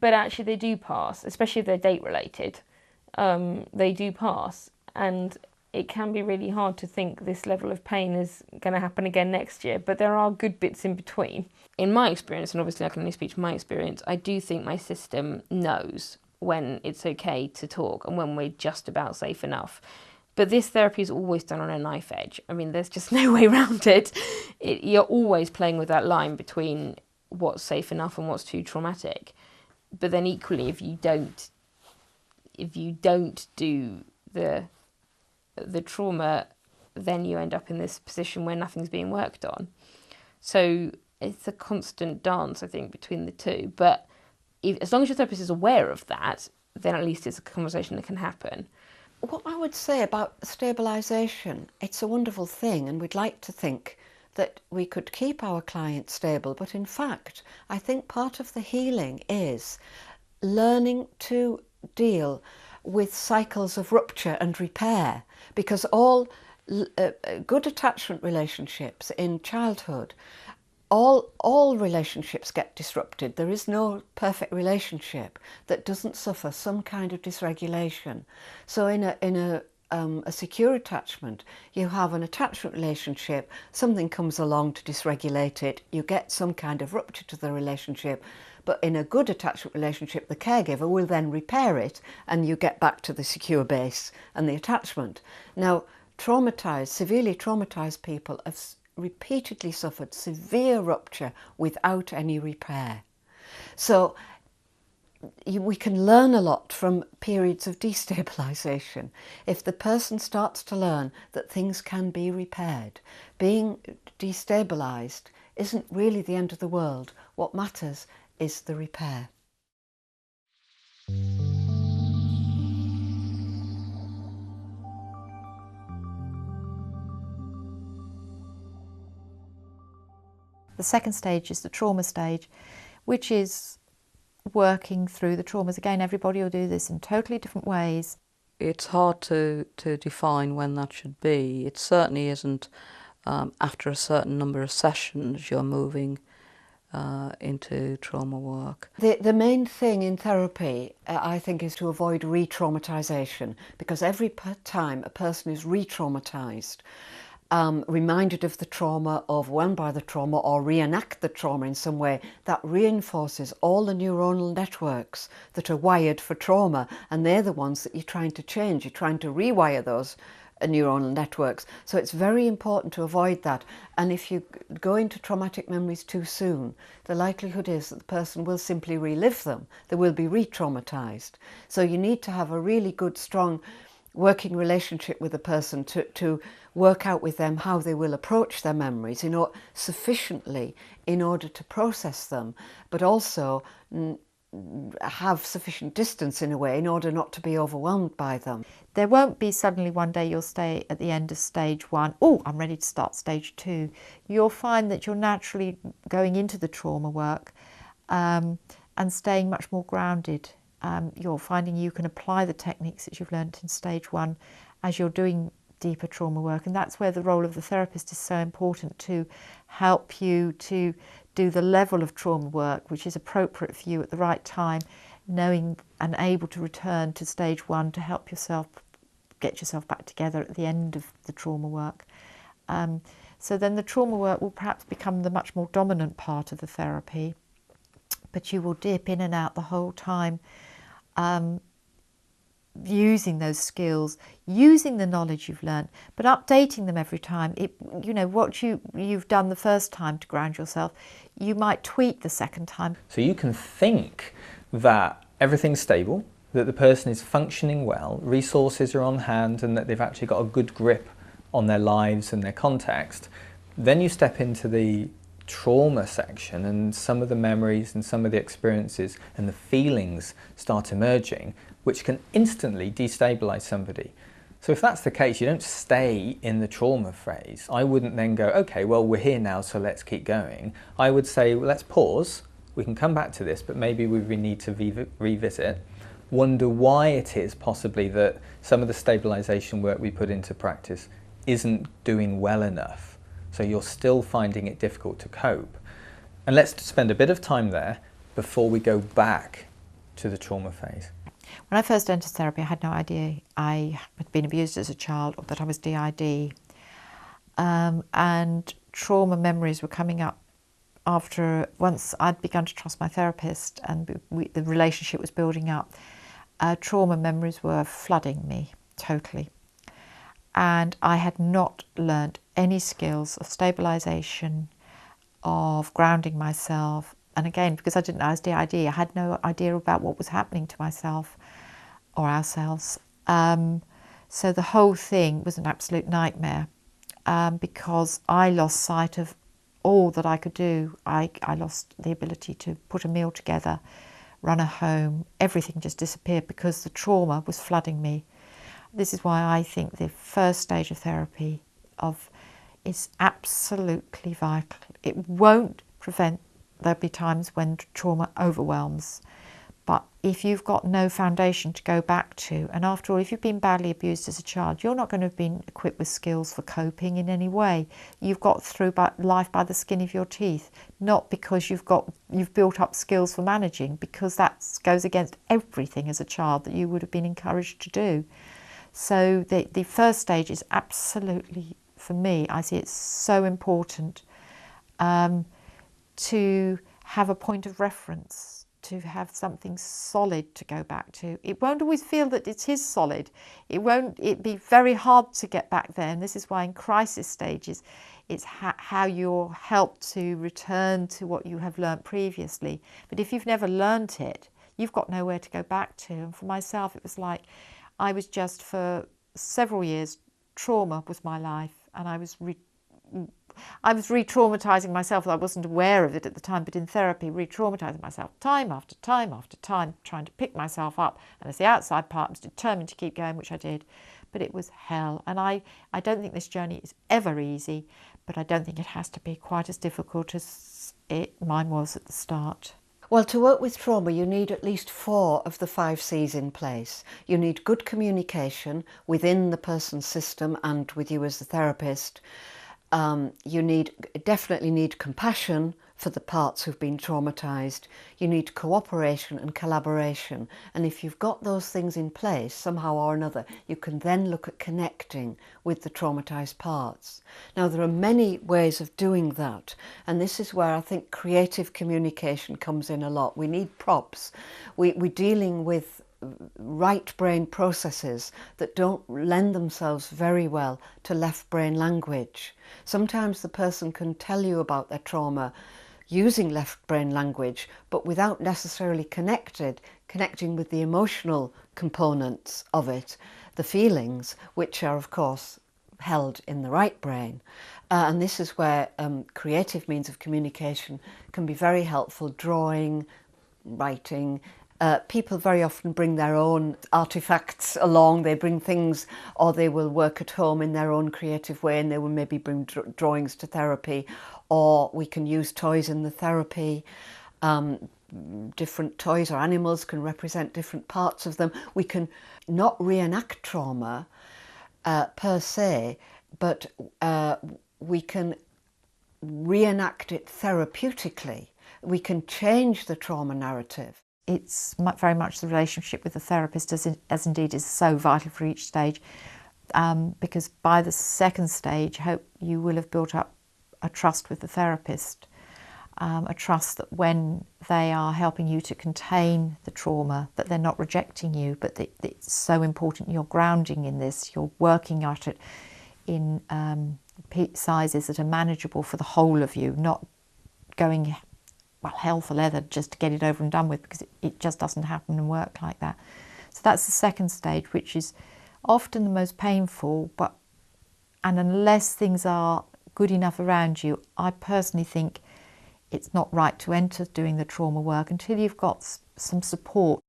But actually they do pass, especially if they're date related. They do pass, and it can be really hard to think this level of pain is going to happen again next year, but there are good bits in between. In my experience, and obviously I can only speak to my experience, I do think my system knows when it's okay to talk and when we're just about safe enough. But this therapy is always done on a knife edge. I mean, there's just no way around it. You're always playing with that line between what's safe enough and what's too traumatic. But then equally, if you don't do the trauma, then you end up in this position where nothing's being worked on. So it's a constant dance, I think, between the two. But as long as your therapist is aware of that, then at least it's a conversation that can happen. What I would say about stabilisation, it's a wonderful thing, and we'd like to think that we could keep our clients stable, but in fact, I think part of the healing is learning to deal with cycles of rupture and repair, because all good attachment relationships in childhood, all relationships get disrupted. There is no perfect relationship that doesn't suffer some kind of dysregulation. So in a secure attachment, you have an attachment relationship, something comes along to dysregulate it, you get some kind of rupture to the relationship. But in a good attachment relationship, the caregiver will then repair it and you get back to the secure base and the attachment. Now, severely traumatised people have repeatedly suffered severe rupture without any repair. So we can learn a lot from periods of destabilisation. If the person starts to learn that things can be repaired, being destabilised isn't really the end of the world. What matters is the repair. The second stage is the trauma stage, which is working through the traumas. Again, everybody will do this in totally different ways. It's hard to define when that should be. It certainly isn't after a certain number of sessions you're moving into trauma work. The main thing in therapy, I think, is to avoid re-traumatisation, because every time a person is re-traumatised, reminded of the trauma, overwhelmed by the trauma, or reenact the trauma in some way, that reinforces all the neuronal networks that are wired for trauma, and they're the ones that you're trying to change. You're trying to rewire those neuronal networks. So it's very important to avoid that. And if you go into traumatic memories too soon, the likelihood is that the person will simply relive them. They will be re-traumatised. So you need to have a really good, strong working relationship with the person to work out with them how they will approach their memories sufficiently in order to process them, but also have sufficient distance in a way in order not to be overwhelmed by them. There won't be suddenly one day you'll stay at the end of stage 1, oh, I'm ready to start stage 2. You'll find that you're naturally going into the trauma work and staying much more grounded. You're finding you can apply the techniques that you've learnt in stage 1 as you're doing deeper trauma work, and that's where the role of the therapist is so important, to help you to do the level of trauma work which is appropriate for you at the right time, knowing and able to return to stage 1 to help yourself get yourself back together at the end of the trauma work. So then the trauma work will perhaps become the much more dominant part of the therapy, but you will dip in and out the whole time, using those skills, using the knowledge you've learnt, but updating them every time. What you've done the first time to ground yourself, you might tweak the second time. So you can think that everything's stable, that the person is functioning well, resources are on hand, and that they've actually got a good grip on their lives and their context. Then you step into the trauma section, and some of the memories and some of the experiences and the feelings start emerging, which can instantly destabilize somebody. So if that's the case, you don't stay in the trauma phase. I wouldn't then go, okay, well, we're here now, so let's keep going. I would say, well, let's pause. We can come back to this, but maybe we need to revisit. Wonder why it is possibly that some of the stabilization work we put into practice isn't doing well enough. So you're still finding it difficult to cope. And let's spend a bit of time there before we go back to the trauma phase. When I first entered therapy, I had no idea I had been abused as a child or that I was DID. And trauma memories were coming up once I'd begun to trust my therapist and the relationship was building up. Trauma memories were flooding me totally. And I had not learnt any skills of stabilisation, of grounding myself. And again, because I didn't know I was DID, I had no idea about what was happening to myself or ourselves. So the whole thing was an absolute nightmare because I lost sight of all that I could do. I lost the ability to put a meal together, run a home. Everything just disappeared because the trauma was flooding me. This is why I think the first stage of therapy is absolutely vital. It won't prevent, there'll be times when trauma overwhelms, but if you've got no foundation to go back to, and after all, if you've been badly abused as a child, you're not going to have been equipped with skills for coping in any way. You've got through life by the skin of your teeth, not because you've built up skills for managing, because that goes against everything as a child that you would have been encouraged to do. So the first stage is absolutely, for me, I see it's so important to have a point of reference, to have something solid to go back to. It won't always feel that it is solid. It'd be very hard to get back there. And this is why in crisis stages, it's how you're helped to return to what you have learnt previously. But if you've never learnt it, you've got nowhere to go back to. And for myself, it was like, I was just for several years, trauma was my life, and I was re-traumatising myself. I wasn't aware of it at the time, but in therapy, re-traumatising myself time after time after time, trying to pick myself up. And as the outside part, I was determined to keep going, which I did. But it was hell. And I don't think this journey is ever easy, but I don't think it has to be quite as difficult as mine was at the start. Well, to work with trauma, you need at least 4 of the 5 C's in place. You need good communication within the person's system and with you as the therapist. You definitely need compassion for the parts who've been traumatised. You need cooperation and collaboration. And if you've got those things in place somehow or another, you can then look at connecting with the traumatised parts. Now, there are many ways of doing that. And this is where I think creative communication comes in a lot. We need props. We're dealing with right brain processes that don't lend themselves very well to left brain language. Sometimes the person can tell you about their trauma using left brain language, but without necessarily connecting with the emotional components of it, the feelings, which are of course held in the right brain. And this is where creative means of communication can be very helpful. Drawing, writing. People very often bring their own artifacts along. They bring things, or they will work at home in their own creative way, and they will maybe bring drawings to therapy, or we can use toys in the therapy. Different toys or animals can represent different parts of them. We can not reenact trauma per se, but we can reenact it therapeutically. We can change the trauma narrative. It's very much the relationship with the therapist as indeed is so vital for each stage, because by the second stage, hope you will have built up a trust with the therapist, a trust that when they are helping you to contain the trauma, that they're not rejecting you, but that it's so important you're grounding in this, you're working at it in sizes that are manageable for the whole of you, not going, well, hell for leather just to get it over and done with, because it just doesn't happen and work like that. So that's the second stage, which is often the most painful, and unless things are good enough around you, I personally think it's not right to enter doing the trauma work until you've got some support.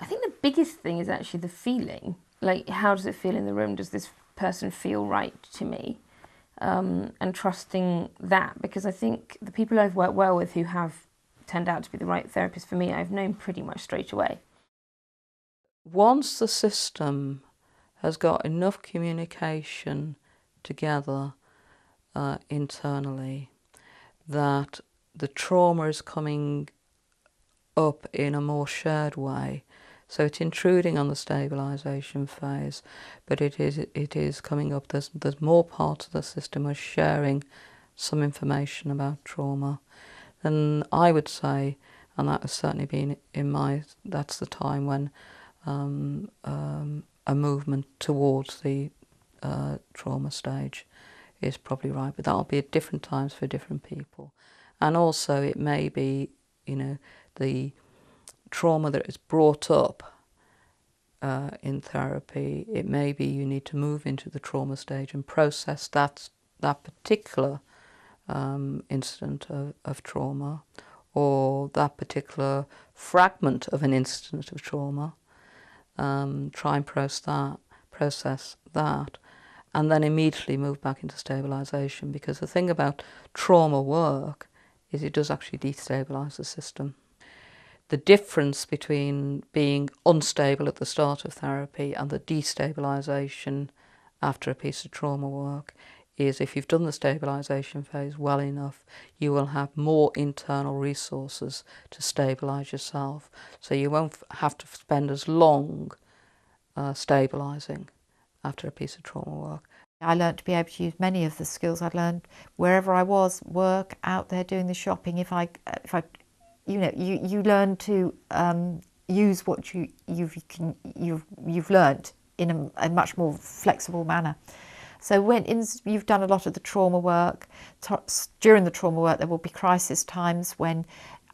I think the biggest thing is actually the feeling. Like, how does it feel in the room? Does this person feel right to me? And trusting that, because I think the people I've worked well with who have turned out to be the right therapist for me, I've known pretty much straight away. Once the system has got enough communication together internally that the trauma is coming up in a more shared way, so it's intruding on the stabilisation phase, but it is coming up. There's more parts of the system are sharing some information about trauma, and I would say, and that has certainly been that's the time when a movement towards the trauma stage is probably right, but that'll be at different times for different people. And also it may be, the trauma that is brought up in therapy, it may be you need to move into the trauma stage and process that particular incident of trauma, or that particular fragment of an incident of trauma, try and process that, and then immediately move back into stabilisation, because the thing about trauma work is it does actually destabilise the system. The difference between being unstable at the start of therapy and the destabilisation after a piece of trauma work is, if you've done the stabilisation phase well enough, you will have more internal resources to stabilise yourself. So you won't have to spend as long stabilising after a piece of trauma work. I learned to be able to use many of the skills I'd learned wherever I was, work, out there doing the shopping. If I you learn to use what you've learned in a much more flexible manner. So when you've done a lot of the trauma work, during the trauma work there will be crisis times when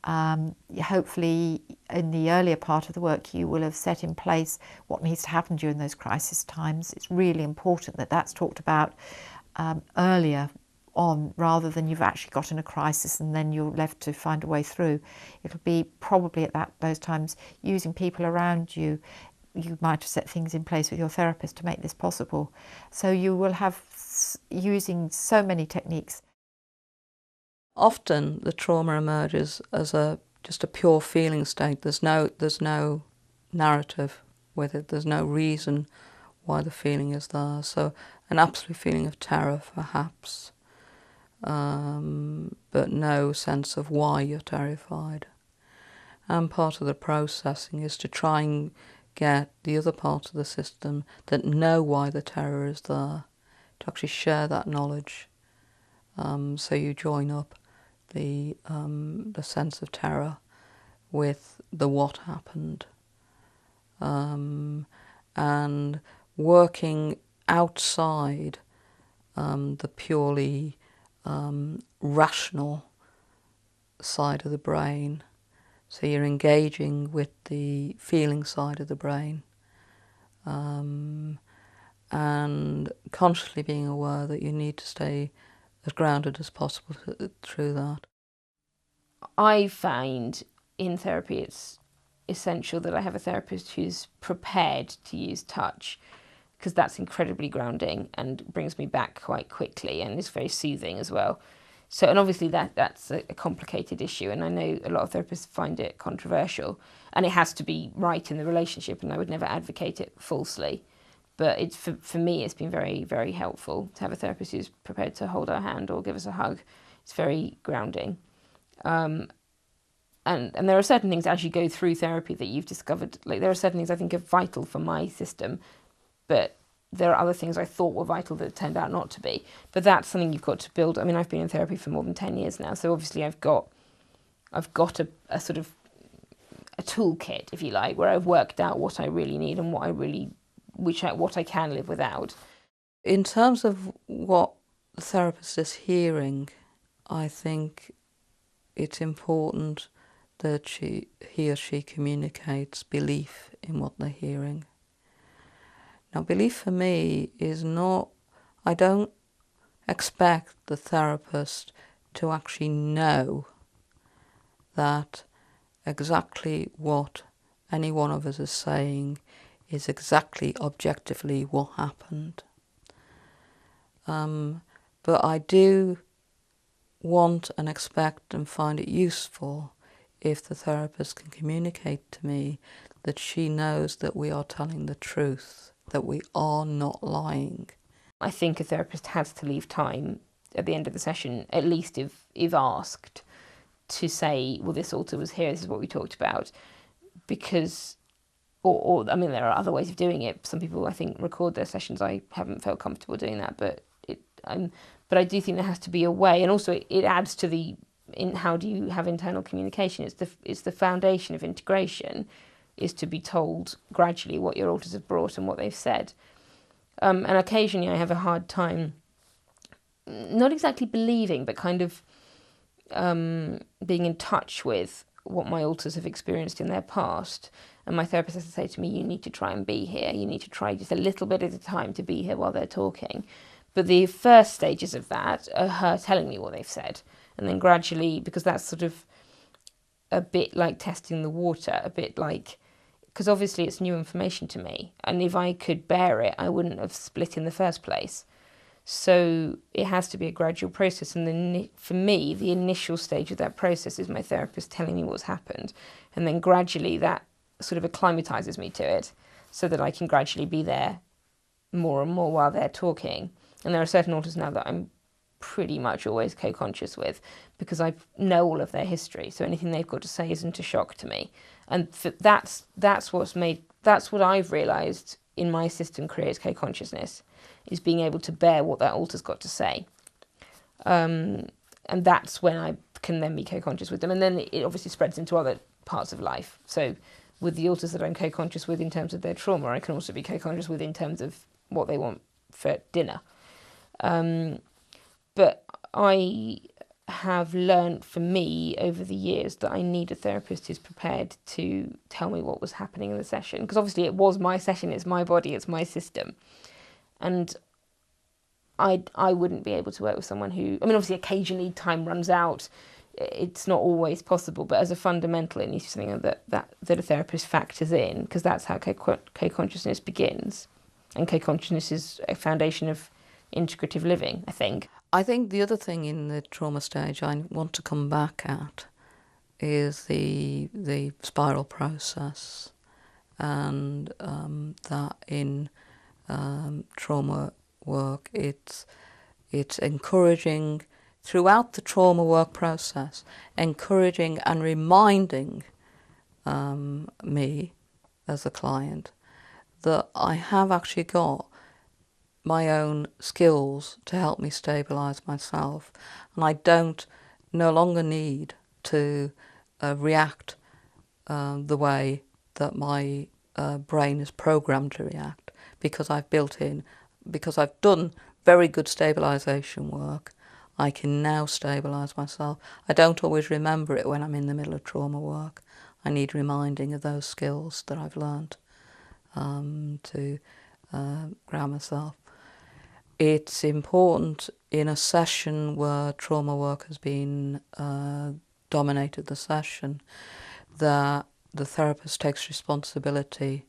hopefully in the earlier part of the work you will have set in place what needs to happen during those crisis times. It's really important that that's talked about earlier on, rather than you've actually got in a crisis and then you're left to find a way through. It'll be probably at those times using people around you. You might have set things in place with your therapist to make this possible. So you will have using so many techniques. Often the trauma emerges as just a pure feeling state. There's no narrative with it. There's no reason why the feeling is there. So an absolute feeling of terror, perhaps, but no sense of why you're terrified. And part of the processing is to try and get the other parts of the system that know why the terror is there to actually share that knowledge. So you join up the sense of terror with the what happened, and working outside the purely rational side of the brain. So you're engaging with the feeling side of the brain, and consciously being aware that you need to stay as grounded as possible through that. I find in therapy it's essential that I have a therapist who's prepared to use touch, because that's incredibly grounding and brings me back quite quickly and is very soothing as well. So, and obviously that's a complicated issue, and I know a lot of therapists find it controversial, and it has to be right in the relationship, and I would never advocate it falsely. But it's for me, it's been very, very helpful to have a therapist who's prepared to hold our hand or give us a hug. It's very grounding. And there are certain things as you go through therapy that you've discovered, like there are certain things I think are vital for my system, but there are other things I thought were vital that turned out not to be. But that's something you've got to build. I mean, I've been in therapy for more than 10 years now, so obviously I've got a sort of a toolkit, if you like, where I've worked out what I really need and what I can live without. In terms of what the therapist is hearing, I think it's important that he or she communicates belief in what they're hearing. Now, belief for me is not, I don't expect the therapist to actually know that exactly what any one of us is saying is exactly objectively what happened. But I do want and expect and find it useful if the therapist can communicate to me that she knows that we are telling the truth, that we are not lying. I think a therapist has to leave time at the end of the session, at least if asked, to say, well, this alter was here, this is what we talked about, because, or I mean, there are other ways of doing it. Some people, I think, record their sessions. I haven't felt comfortable doing that, but I do think there has to be a way, and also it adds to how do you have internal communication? It's the foundation of integration, is to be told gradually what your alters have brought and what they've said. And occasionally I have a hard time, not exactly believing, but kind of being in touch with what my alters have experienced in their past. And my therapist has to say to me, you need to try and be here. You need to try just a little bit at a time to be here while they're talking. But the first stages of that are her telling me what they've said. And then gradually, because that's sort of a bit like testing the water, a bit like, because obviously it's new information to me. And if I could bear it, I wouldn't have split in the first place. So it has to be a gradual process. And then for me, the initial stage of that process is my therapist telling me what's happened. And then gradually that sort of acclimatizes me to it so that I can gradually be there more and more while they're talking. And there are certain alters now that I'm pretty much always co-conscious with because I know all of their history. So anything they've got to say isn't a shock to me. And that's what I've realised in my system creates co-consciousness, is being able to bear what that alter's got to say. And that's when I can then be co-conscious with them. And then it obviously spreads into other parts of life. So with the alters that I'm co-conscious with in terms of their trauma, I can also be co-conscious with in terms of what they want for dinner. But I have learned for me over the years that I need a therapist who's prepared to tell me what was happening in the session. Because obviously it was my session, it's my body, it's my system. And I wouldn't be able to work with someone who, I mean, obviously occasionally time runs out. It's not always possible, but as a fundamental, it needs to be something that a therapist factors in, because that's how co-consciousness begins. And co-consciousness is a foundation of integrative living, I think. I think the other thing in the trauma stage I want to come back at is the spiral process, and that in trauma work it's encouraging throughout the trauma work process, encouraging and reminding me as a client that I have actually got my own skills to help me stabilise myself, and I no longer need to react the way that my brain is programmed to react, because because I've done very good stabilisation work. I can now stabilise myself. I don't always remember it when I'm in the middle of trauma work. I need reminding of those skills that I've learned to ground myself. It's important in a session where trauma work has been dominated the session that the therapist takes responsibility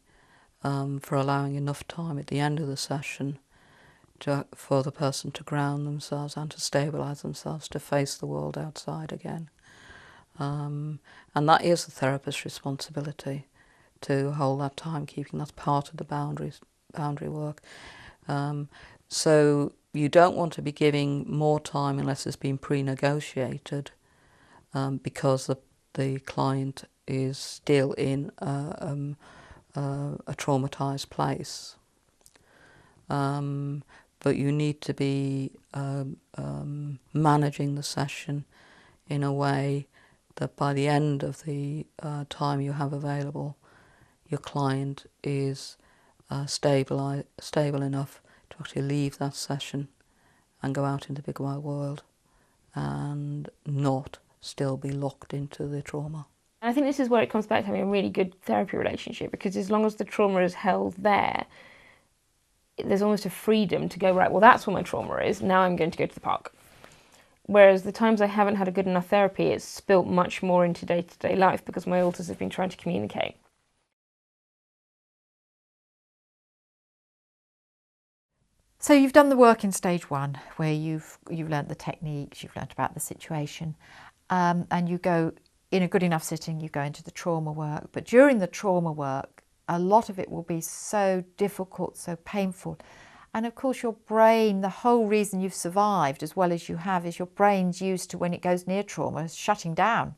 for allowing enough time at the end of the session for the person to ground themselves and to stabilise themselves, to face the world outside again. And that is the therapist's responsibility, to hold that timekeeping. That's part of the boundary work. So you don't want to be giving more time unless it's been pre-negotiated, because the client is still in a traumatised place. But you need to be managing the session in a way that by the end of the time you have available, your client is stable enough to actually leave that session and go out in the big wide world and not still be locked into the trauma. And I think this is where it comes back to having a really good therapy relationship, because as long as the trauma is held there, there's almost a freedom to go, right, well, that's where my trauma is, now I'm going to go to the park. Whereas the times I haven't had a good enough therapy, it's spilt much more into day-to-day life because my alters have been trying to communicate. So you've done the work in stage 1, where you've learnt the techniques, you've learnt about the situation, and you go, in a good enough sitting, you go into the trauma work. But during the trauma work, a lot of it will be so difficult, so painful. And of course your brain, the whole reason you've survived as well as you have, is your brain's used to, when it goes near trauma, shutting down,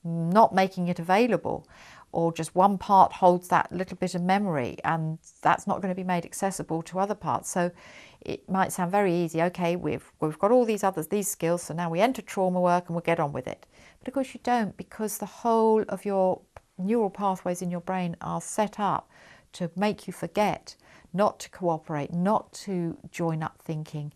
not making it available, or just one part holds that little bit of memory and that's not going to be made accessible to other parts. So it might sound very easy, okay, we've got all these skills, so now we enter trauma work and we'll get on with it. But of course you don't, because the whole of your neural pathways in your brain are set up to make you forget, not to cooperate, not to join up thinking.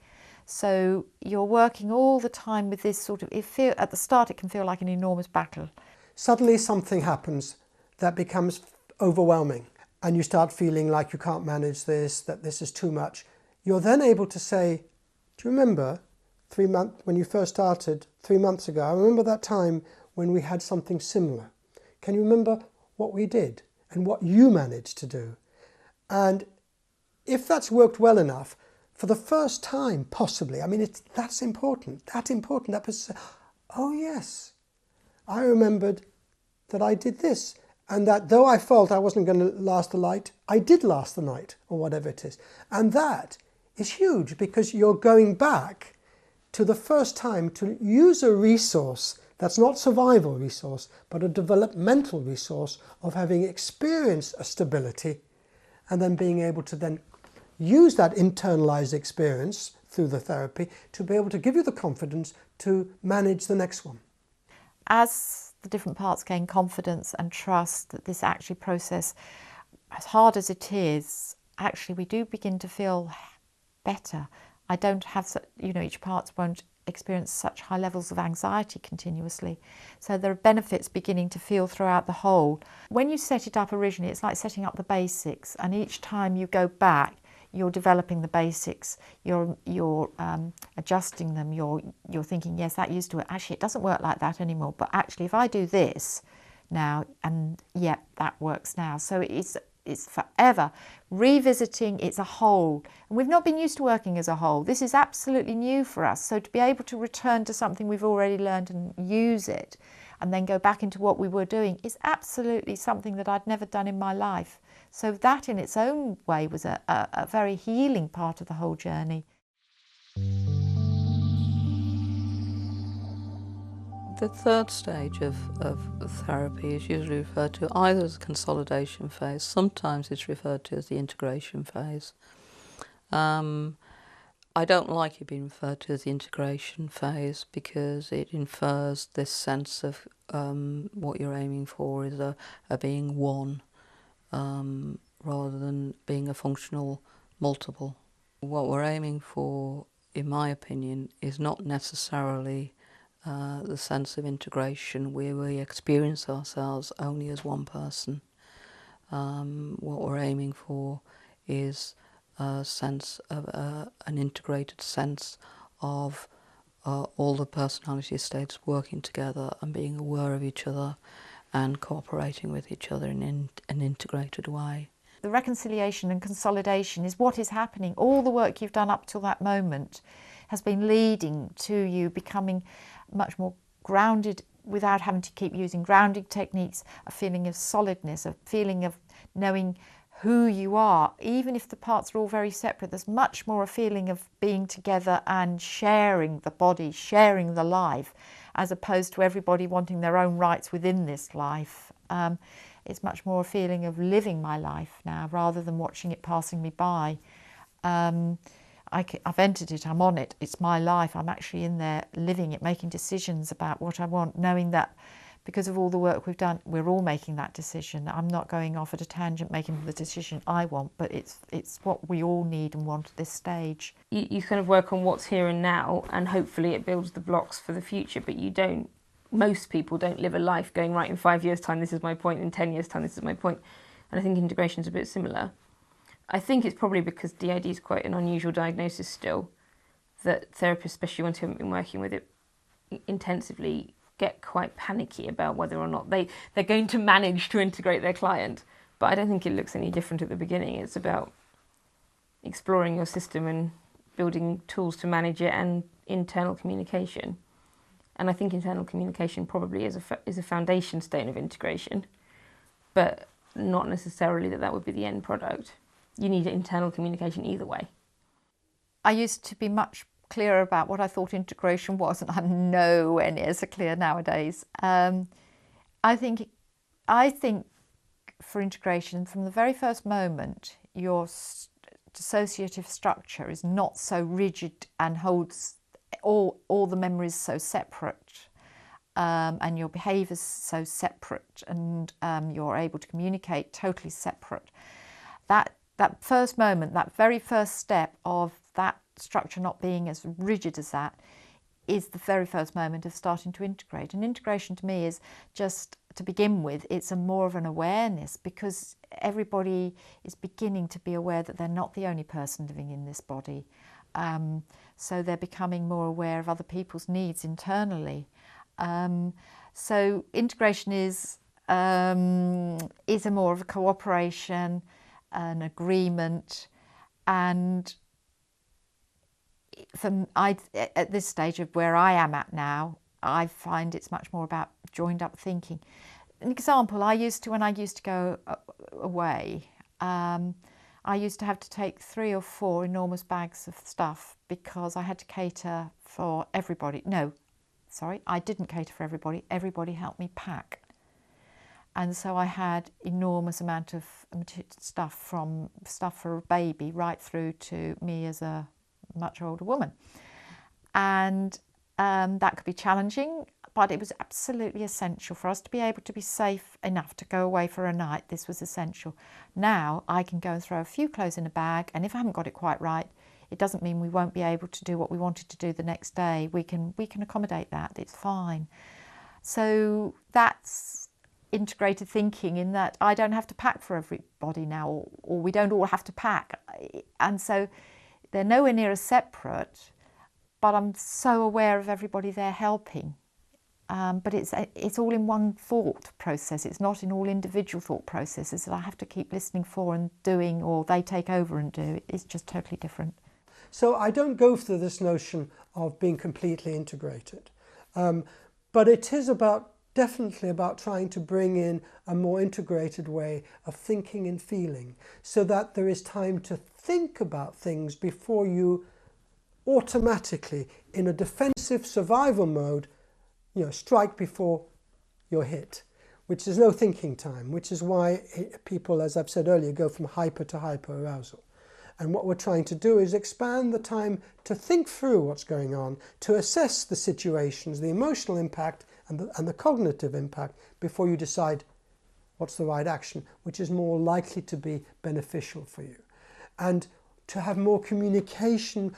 So you're working all the time with this sort of, at the start it can feel like an enormous battle. Suddenly something happens that becomes overwhelming and you start feeling like you can't manage this, that this is too much. You're then able to say, do you remember when you first started 3 months ago? I remember that time when we had something similar. Can you remember what we did and what you managed to do? And if that's worked well enough, for the first time, possibly, I mean, that's important, that was, oh yes, I remembered that I did this, and that though I felt I wasn't going to last the night, I did last the night, or whatever it is. And that is huge, because you're going back to the first time to use a resource that's not survival resource, but a developmental resource of having experienced a stability, and then being able to then use that internalized experience through the therapy to be able to give you the confidence to manage the next one. As the different parts gain confidence and trust that this actually process, as hard as it is, actually we do begin to feel better. I don't have, each part won't experience such high levels of anxiety continuously. So there are benefits beginning to feel throughout the whole. When you set it up originally, it's like setting up the basics, and each time you go back, you're developing the basics, you're adjusting them, you're thinking, yes, that used to work. Actually, it doesn't work like that anymore. But actually, if I do this now, and yep, that works now. So it's forever revisiting. It's a whole, and we've not been used to working as a whole. This is absolutely new for us. So to be able to return to something we've already learned and use it, and then go back into what we were doing, is absolutely something that I'd never done in my life. So that in its own way was a very healing part of the whole journey. The third stage of therapy is usually referred to either as the consolidation phase, sometimes it's referred to as the integration phase. I don't like it being referred to as the integration phase because it infers this sense of what you're aiming for is a being one, rather than being a functional multiple. What we're aiming for, in my opinion, is not necessarily the sense of integration where we experience ourselves only as one person. What we're aiming for is a sense of an integrated sense of all the personality states working together and being aware of each other and cooperating with each other in an integrated way. The reconciliation and consolidation is what is happening. All the work you've done up till that moment has been leading to you becoming much more grounded without having to keep using grounding techniques, a feeling of solidness, a feeling of knowing who you are. Even if the parts are all very separate, there's much more a feeling of being together and sharing the body, sharing the life, as opposed to everybody wanting their own rights within this life. It's much more a feeling of living my life now rather than watching it passing me by. I've entered it, I'm on it, it's my life, I'm actually in there living it, making decisions about what I want, knowing that because of all the work we've done, we're all making that decision. I'm not going off at a tangent making the decision I want, but it's what we all need and want at this stage. You kind of work on what's here and now, and hopefully it builds the blocks for the future, but most people don't live a life going, right, in 5 years' time this is my point, in 10 years' time this is my point. And I think integration's a bit similar. I think it's probably because DID is quite an unusual diagnosis still, that therapists, especially ones who haven't been working with it intensively, get quite panicky about whether or not they're going to manage to integrate their client. But I don't think it looks any different at the beginning. It's about exploring your system and building tools to manage it, and internal communication. And I think internal communication probably is a foundation stone of integration, but not necessarily that would be the end product. You need internal communication either way. I used to be much clearer about what I thought integration was, and I'm nowhere near so clear nowadays. I think for integration, from the very first moment, your dissociative structure is not so rigid and holds all the memories so separate, and your behaviours so separate, and you're able to communicate totally separate. That first moment, that very first step of that structure not being as rigid as that, is the very first moment of starting to integrate. And integration to me is just, to begin with, it's more of an awareness, because everybody is beginning to be aware that they're not the only person living in this body. So they're becoming more aware of other people's needs internally. So integration is a more of a cooperation, an agreement, and at this stage of where I am at now, I find it's much more about joined up thinking. An example, when I used to go away, I used to have to take 3 or 4 enormous bags of stuff because I had to cater for everybody. No, sorry, I didn't cater for everybody. Everybody helped me pack. And so I had enormous amount of stuff, from stuff for a baby right through to me as a much older woman. And that could be challenging, but it was absolutely essential for us to be able to be safe enough to go away for a night. This was essential. Now I can go and throw a few clothes in a bag, and if I haven't got it quite right, it doesn't mean we won't be able to do what we wanted to do the next day. We can accommodate that. It's fine. So that's integrated thinking, in that I don't have to pack for everybody now, or we don't all have to pack. And so they're nowhere near as separate, but I'm so aware of everybody there helping. But it's all in one thought process. It's not in all individual thought processes that I have to keep listening for and doing, or they take over and do. It's just totally different. So I don't go for this notion of being completely integrated, but it is definitely about trying to bring in a more integrated way of thinking and feeling, so that there is time to think about things before you automatically, in a defensive survival mode, strike before you're hit, which is no thinking time, which is why people, as I've said earlier, go from hyper to hyperarousal. And what we're trying to do is expand the time to think through what's going on, to assess the situations, the emotional impact and the cognitive impact, before you decide what's the right action, which is more likely to be beneficial for you. And to have more communication,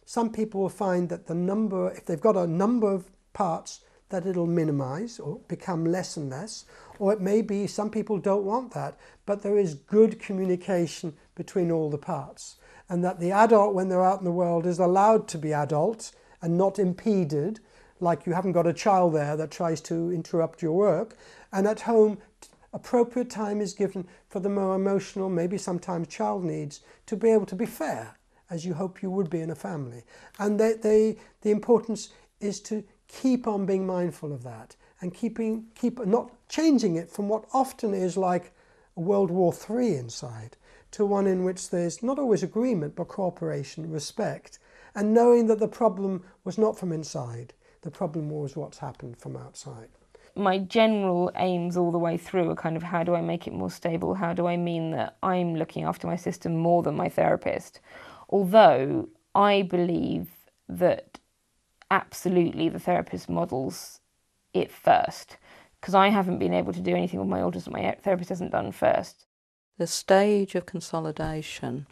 some people will find that if they've got a number of parts, that it'll minimize or become less and less, or it may be some people don't want that, but there is good communication between all the parts, and that the adult, when they're out in the world, is allowed to be adult and not impeded, like you haven't got a child there that tries to interrupt your work, and at home appropriate time is given for the more emotional, maybe sometimes child needs, to be able to be fair, as you hope you would be in a family. And the importance is to keep on being mindful of that and keep not changing it from what often is like World War III inside to one in which there's not always agreement but cooperation, respect, and knowing that the problem was not from inside, the problem was what's happened from outside. My general aims all the way through are kind of, how do I make it more stable? How do I mean that I'm looking after my system more than my therapist? Although I believe that absolutely the therapist models it first, because I haven't been able to do anything with my autism my therapist hasn't done first. The stage of consolidation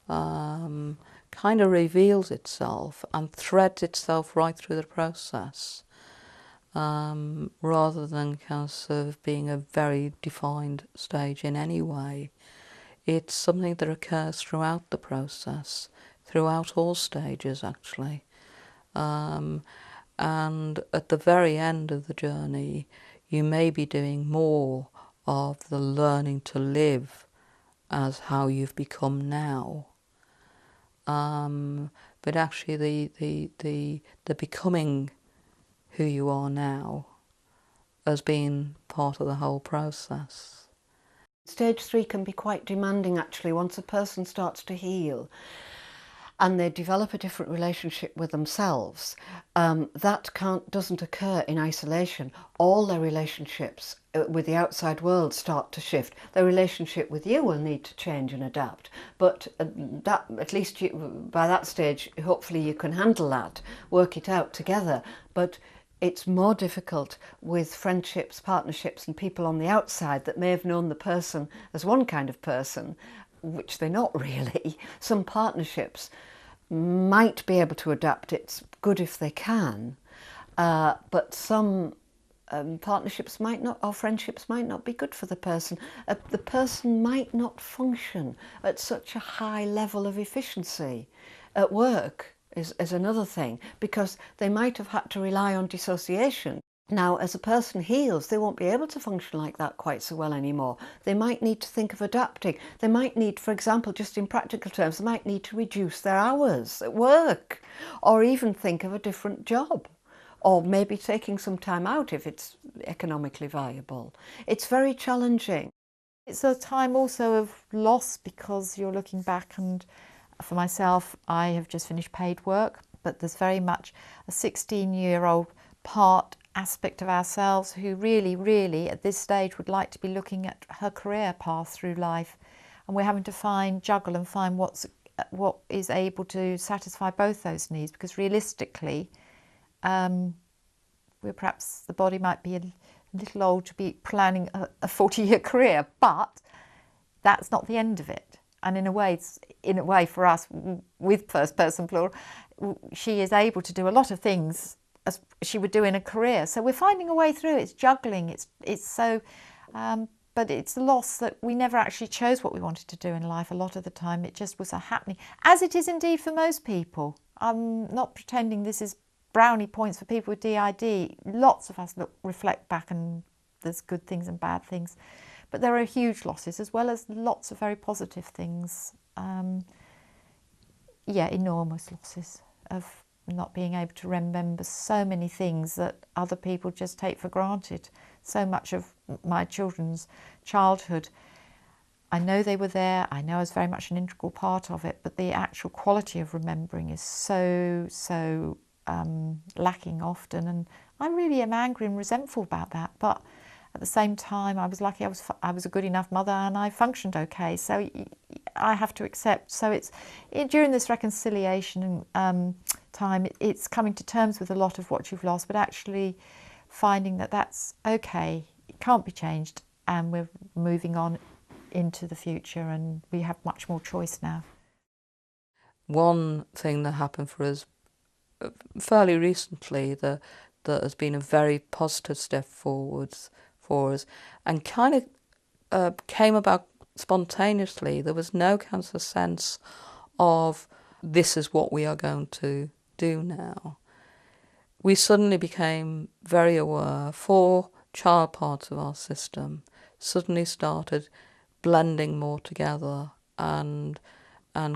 kind of reveals itself and threads itself right through the process, rather than kind of sort of being a very defined stage in any way. It's something that occurs throughout the process, throughout all stages actually. And at the very end of the journey, you may be doing more of the learning to live as how you've become now. But actually the becoming who you are now has been part of the whole process. Stage 3 can be quite demanding actually once a person starts to heal and they develop a different relationship with themselves. That doesn't occur in isolation. All their relationships with the outside world start to shift. Their relationship with you will need to change and adapt, but that, at least by that stage, hopefully you can handle that, work it out together. But it's more difficult with friendships, partnerships and people on the outside that may have known the person as one kind of person, which they're not really. Some partnerships might be able to adapt. It's good if they can, but some partnerships might not, or friendships might not be good for the person. The person might not function at such a high level of efficiency at work is another thing, because they might have had to rely on dissociation. Now, as a person heals, they won't be able to function like that quite so well anymore. They might need to think of adapting. They might need, for example, just in practical terms, they might need to reduce their hours at work, or even think of a different job, or maybe taking some time out if it's economically viable. It's very challenging. It's a time also of loss, because you're looking back, and for myself, I have just finished paid work, but there's very much a 16-year-old aspect of ourselves who really at this stage would like to be looking at her career path through life, and we're having to juggle and find what is able to satisfy both those needs, because realistically the body might be a little old to be planning a 40-year career, but that's not the end of it. And in a way for us with First Person Plural, she is able to do a lot of things as she would do in a career. So we're finding a way through. It's juggling. It's so, but it's a loss that we never actually chose what we wanted to do in life. A lot of the time, it just was a happening, as it is indeed for most people. I'm not pretending this is brownie points for people with DID. Lots of us reflect back, and there's good things and bad things, but there are huge losses as well as lots of very positive things. Enormous losses of not being able to remember so many things that other people just take for granted. So much of my children's childhood, I know they were there, I know I was very much an integral part of it, but the actual quality of remembering is so lacking often, and I really am angry and resentful about that. But at the same time, I was lucky I was a good enough mother and I functioned okay, so I have to accept. So during this reconciliation time, it's coming to terms with a lot of what you've lost, but actually finding that that's okay, it can't be changed, and we're moving on into the future, and we have much more choice now. One thing that happened for us fairly recently that has been a very positive step forwards for us, and kind of came about spontaneously. There was no kind of sense of this is what we are going to do now. We suddenly became very aware for child parts of our system, suddenly started blending more together and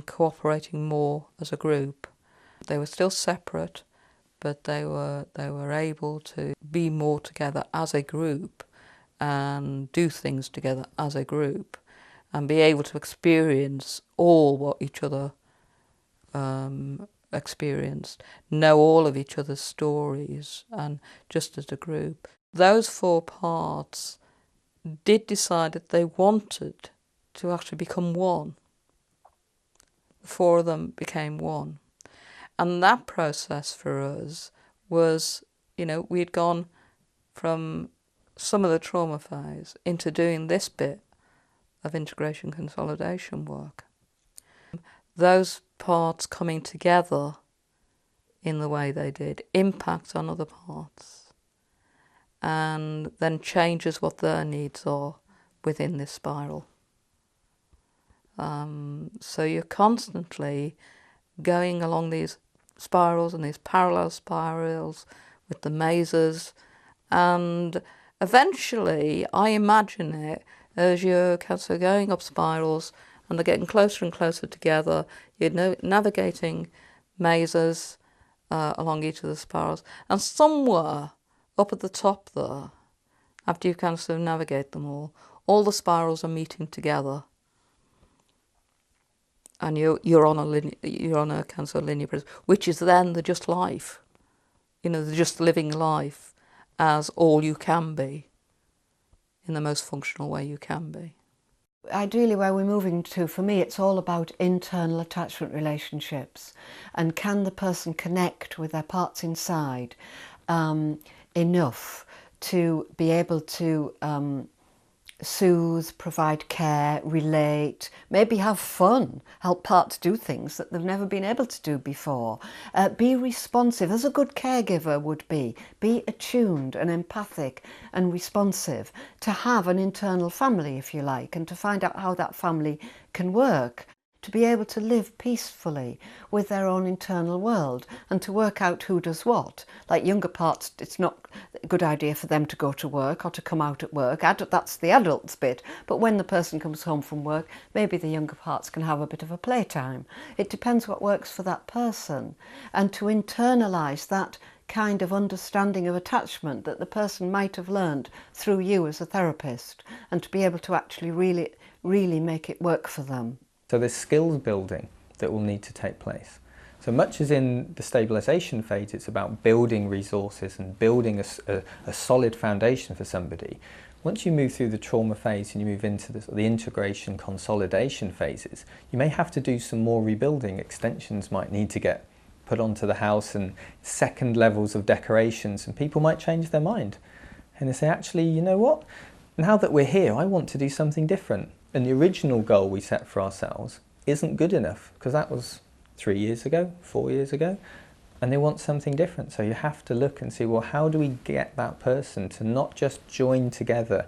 cooperating more as a group. They were still separate, but they were able to be more together as a group and do things together as a group and be able to experience all what each other experienced, know all of each other's stories, and just as a group. Those 4 parts did decide that they wanted to actually become one. The 4 of them became one. And that process for us was, we had gone from some of the trauma phase into doing this bit of integration consolidation work. Those parts coming together in the way they did impact on other parts and then changes what their needs are within this spiral. So you're constantly going along these spirals and these parallel spirals with the mazes, and eventually I imagine it as you're going up spirals and they're getting closer and closer together. You're navigating mazes along each of the spirals, and somewhere up at the top there, after you navigate them all the spirals are meeting together, and you're on a linear process, which is then the just life, the just living life as all you can be, in the most functional way you can be. Ideally, where we're moving to, for me, it's all about internal attachment relationships, and can the person connect with their parts inside enough to be able to soothe, provide care, relate, maybe have fun, help parts do things that they've never been able to do before, be responsive as a good caregiver would be attuned and empathic and responsive, to have an internal family, if you like, and to find out how that family can work, to be able to live peacefully with their own internal world and to work out who does what. Like younger parts, it's not a good idea for them to go to work or to come out at work. That's the adults bit. But when the person comes home from work, maybe the younger parts can have a bit of a playtime. It depends what works for that person. And to internalise that kind of understanding of attachment that the person might have learned through you as a therapist, and to be able to actually really make it work for them. So there's skills building that will need to take place. So much as in the stabilisation phase, it's about building resources and building a solid foundation for somebody. Once you move through the trauma phase and you move into the integration consolidation phases, you may have to do some more rebuilding. Extensions might need to get put onto the house, and second levels of decorations, and people might change their mind. And they say, actually, you know what? Now that we're here, I want to do something different. And the original goal we set for ourselves isn't good enough, because that was 3 years ago, 4 years ago, and they want something different. So you have to look and see, well, how do we get that person to not just join together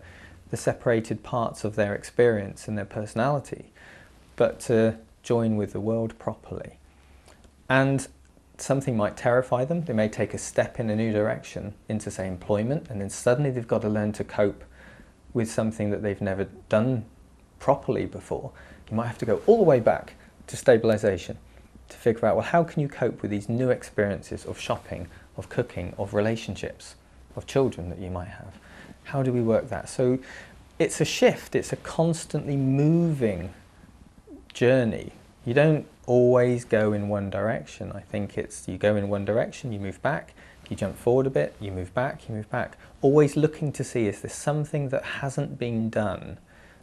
the separated parts of their experience and their personality, but to join with the world properly. And something might terrify them. They may take a step in a new direction into, say, employment, and then suddenly they've got to learn to cope with something that they've never done properly before. You might have to go all the way back to stabilisation to figure out, well, how can you cope with these new experiences of shopping, of cooking, of relationships, of children that you might have? How do we work that? So it's a shift, it's a constantly moving journey. You don't always go in one direction. I think it's, you go in one direction, you move back, you jump forward a bit, you move back, always looking to see, is there something that hasn't been done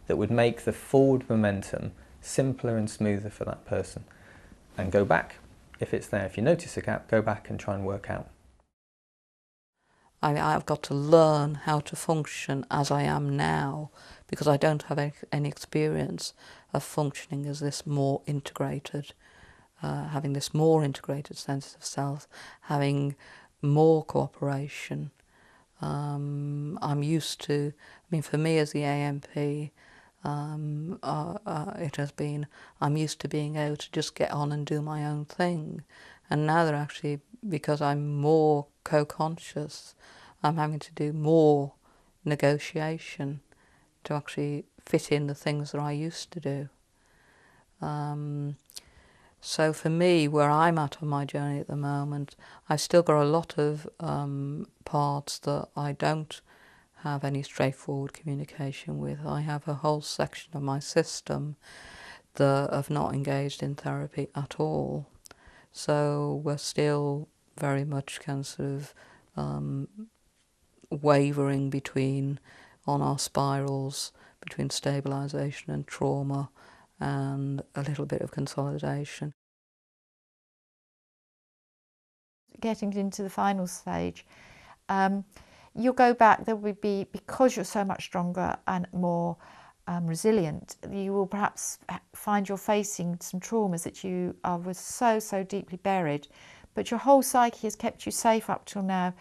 that would make the forward momentum simpler and smoother for that person? And go back if it's there. If you notice a gap, go back and try and work out. I've got to learn how to function as I am now, because I don't have any experience of functioning as this more integrated, having this more integrated sense of self, having more cooperation. I'm used to, for me as the AMP, it has been, I'm used to being able to just get on and do my own thing. And now they're actually, because I'm more co-conscious, I'm having to do more negotiation to actually fit in the things that I used to do. So for me, where I'm at on my journey at the moment, I've still got a lot of parts that I don't have any straightforward communication with. I have a whole section of my system that have not engaged in therapy at all. So we're still very much kind of sort of wavering on our spirals between stabilisation and trauma, and a little bit of consolidation. Getting into the final stage, you'll go back, there will be, because you're so much stronger and more resilient, you will perhaps find you're facing some traumas that you were so deeply buried, but your whole psyche has kept you safe up till now.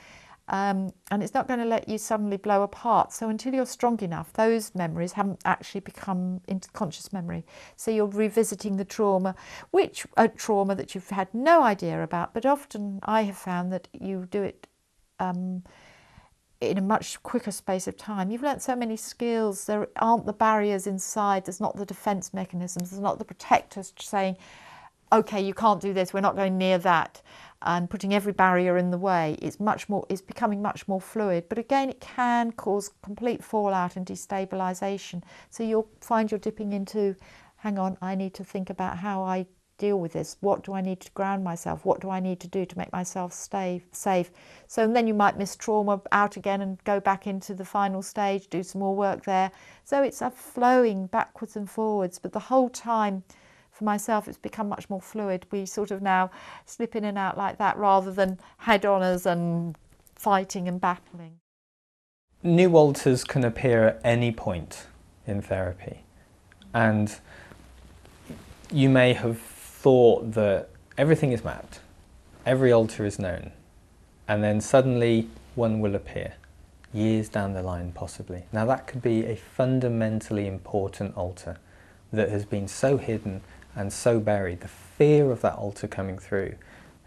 And it's not going to let you suddenly blow apart. So until you're strong enough, those memories haven't actually become into conscious memory. So you're revisiting the trauma, a trauma that you've had no idea about. But often I have found that you do it in a much quicker space of time. You've learnt so many skills. There aren't the barriers inside. There's not the defence mechanisms. There's not the protectors saying, OK, you can't do this. We're not going near that. And putting every barrier in the way, it's becoming much more fluid. But again, it can cause complete fallout and destabilisation. So you'll find you're dipping into, hang on, I need to think about how I deal with this. What do I need to ground myself? What do I need to do to make myself stay safe? So then you might miss trauma out again and go back into the final stage, do some more work there. So it's a flowing backwards and forwards, but the whole time, for myself, it's become much more fluid. We sort of now slip in and out like that rather than head-oners and fighting and battling. New alters can appear at any point in therapy, and you may have thought that everything is mapped, every alter is known, and then suddenly one will appear, years down the line possibly. Now that could be a fundamentally important alter that has been so hidden and so buried. The fear of that alter coming through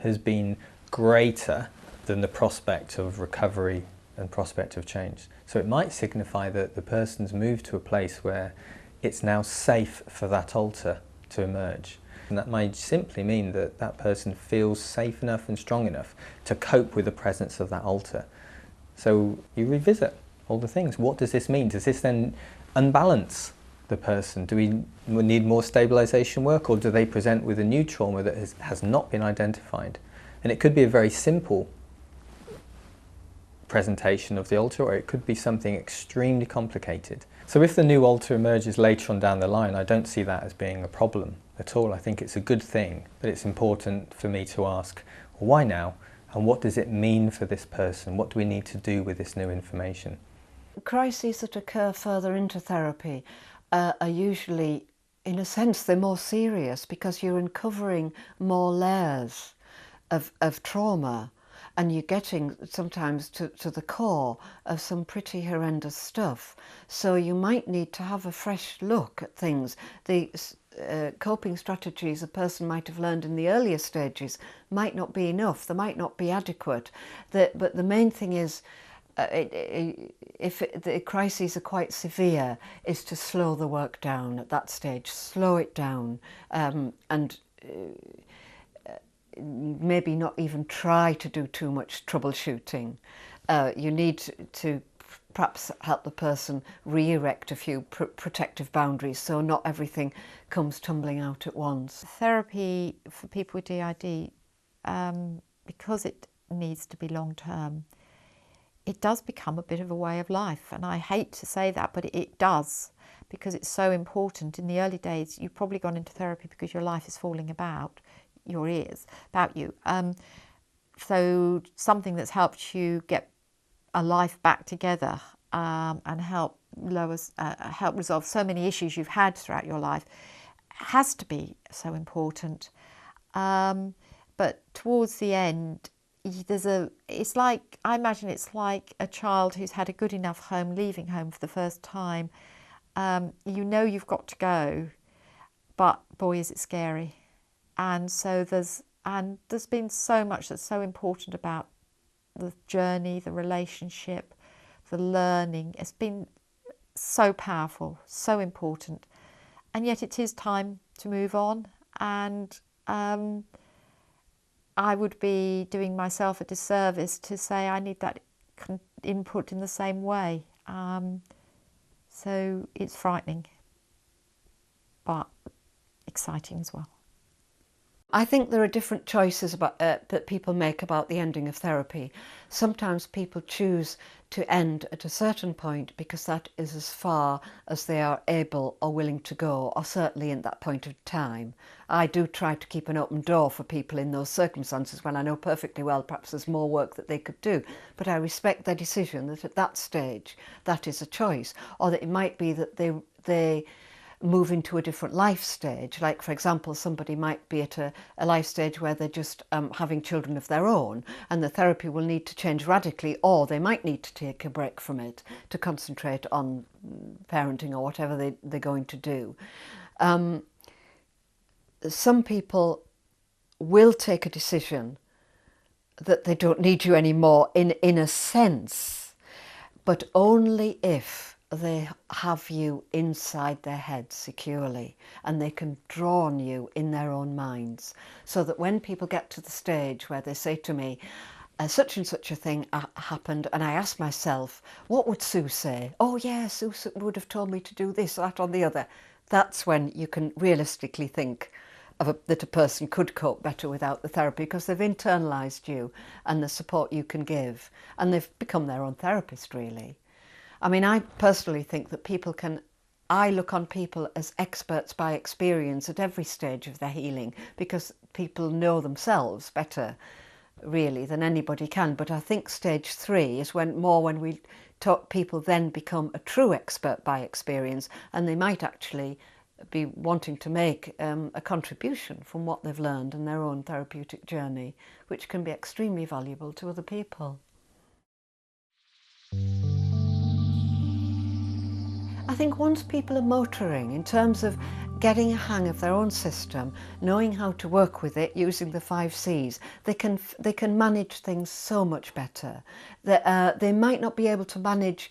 has been greater than the prospect of recovery and prospect of change. So it might signify that the person's moved to a place where it's now safe for that alter to emerge. And that might simply mean that that person feels safe enough and strong enough to cope with the presence of that alter. So you revisit all the things. What does this mean? Does this then unbalance the person? Do we need more stabilisation work, or do they present with a new trauma that has not been identified? And it could be a very simple presentation of the alter, or it could be something extremely complicated. So if the new alter emerges later on down the line, I don't see that as being a problem at all. I think it's a good thing, but it's important for me to ask, well, why now? And what does it mean for this person? What do we need to do with this new information? Crises that occur further into therapy are usually, in a sense, they're more serious because you're uncovering more layers of trauma, and you're getting sometimes to the core of some pretty horrendous stuff. So you might need to have a fresh look at things. The coping strategies a person might have learned in the earlier stages might not be enough, they might not be adequate. But the main thing is, if the crises are quite severe, is to slow the work down at that stage, slow it down, and maybe not even try to do too much troubleshooting. You need to perhaps help the person re-erect a few protective boundaries so not everything comes tumbling out at once. Therapy for people with DID, because it needs to be long-term, it does become a bit of a way of life. And I hate to say that, but it does, because it's so important. In the early days, you've probably gone into therapy because your life is falling about you. So something that's helped you get a life back together and help resolve so many issues you've had throughout your life has to be so important. But towards the end, I imagine it's like a child who's had a good enough home, leaving home for the first time. You know you've got to go, but boy, is it scary. And so there's been so much that's so important about the journey, the relationship, the learning. It's been so powerful, so important. And yet it is time to move on, and I would be doing myself a disservice to say I need that input in the same way. So it's frightening, but exciting as well. I think there are different choices about, that people make about the ending of therapy. Sometimes people choose to end at a certain point because that is as far as they are able or willing to go, or certainly in that point of time. I do try to keep an open door for people in those circumstances when I know perfectly well perhaps there's more work that they could do, but I respect their decision that at that stage that is a choice, or that it might be that they move into a different life stage. Like, for example, somebody might be at a life stage where they're just having children of their own, and the therapy will need to change radically, or they might need to take a break from it to concentrate on parenting or whatever they're going to do. Some people will take a decision that they don't need you anymore in a sense, but only if they have you inside their head securely and they can draw on you in their own minds, so that when people get to the stage where they say to me, such and such a thing happened, and I ask myself, what would Sue say? Oh yeah, Sue would have told me to do this, that or the other. That's when you can realistically think that a person could cope better without the therapy, because they've internalised you and the support you can give, and they've become their own therapist, really. I mean, I personally think that I look on people as experts by experience at every stage of their healing, because people know themselves better, really, than anybody can. But I think stage 3 is when we talk, people then become a true expert by experience, and they might actually be wanting to make a contribution from what they've learned in their own therapeutic journey, which can be extremely valuable to other people. I think once people are motoring in terms of getting a hang of their own system, knowing how to work with it using the 5 C's, they can manage things so much better. They might not be able to manage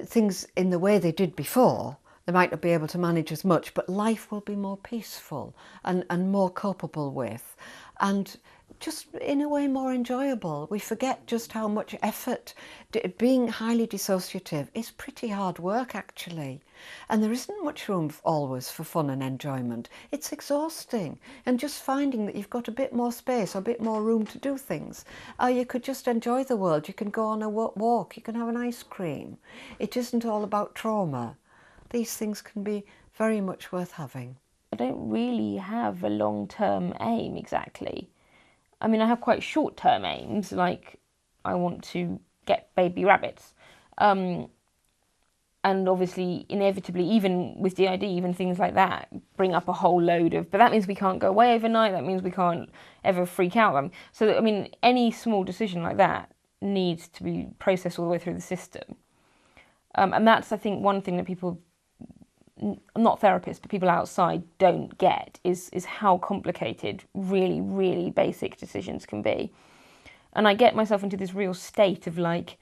things in the way they did before. They might not be able to manage as much, but life will be more peaceful and more copable with, and just in a way more enjoyable. We forget just how much effort. Being highly dissociative is pretty hard work, actually, and there isn't much room always for fun and enjoyment. It's exhausting, and just finding that you've got a bit more space or a bit more room to do things. You could just enjoy the world. You can go on a walk, you can have an ice cream. It isn't all about trauma. These things can be very much worth having. I don't really have a long-term aim exactly. I mean, I have quite short-term aims, like I want to get baby rabbits. And obviously, inevitably, even with DID, even things like that, bring up a whole load of, but that means we can't go away overnight, that means we can't ever freak out. So, I mean, any small decision like that needs to be processed all the way through the system. And that's, I think, one thing that people, not therapists, but people outside don't get is how complicated really, really basic decisions can be. And I get myself into this real state of like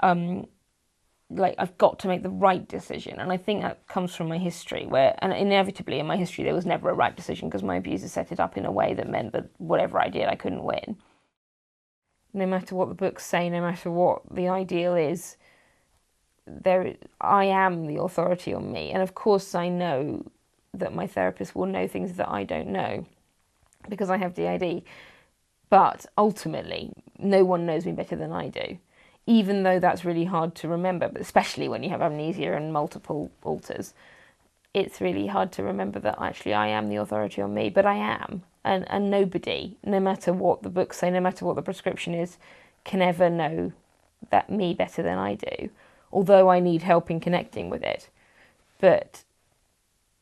I've got to make the right decision. And I think that comes from my history and inevitably in my history there was never a right decision, because my abuser set it up in a way that meant that whatever I did I couldn't win. No matter what the books say, no matter what the ideal is, I am the authority on me. And of course I know that my therapist will know things that I don't know because I have DID. But ultimately, no one knows me better than I do. Even though that's really hard to remember, but especially when you have amnesia and multiple alters, it's really hard to remember that actually I am the authority on me, but I am. And nobody, no matter what the books say, no matter what the prescription is, can ever know that me better than I do. Although I need help in connecting with it. But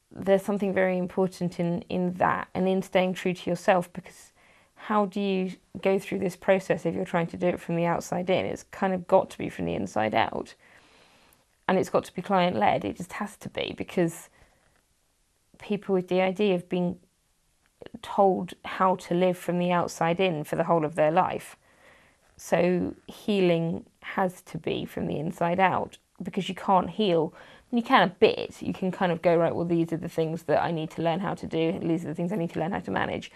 there's something very important in that and in staying true to yourself, because how do you go through this process if you're trying to do it from the outside in? It's kind of got to be from the inside out. And it's got to be client-led. It just has to be, because people with DID have been told how to live from the outside in for the whole of their life. So healing has to be from the inside out, because you can't heal. And you can a bit. You can kind of go, right, well, these are the things that I need to learn how to do. These are the things I need to learn how to manage.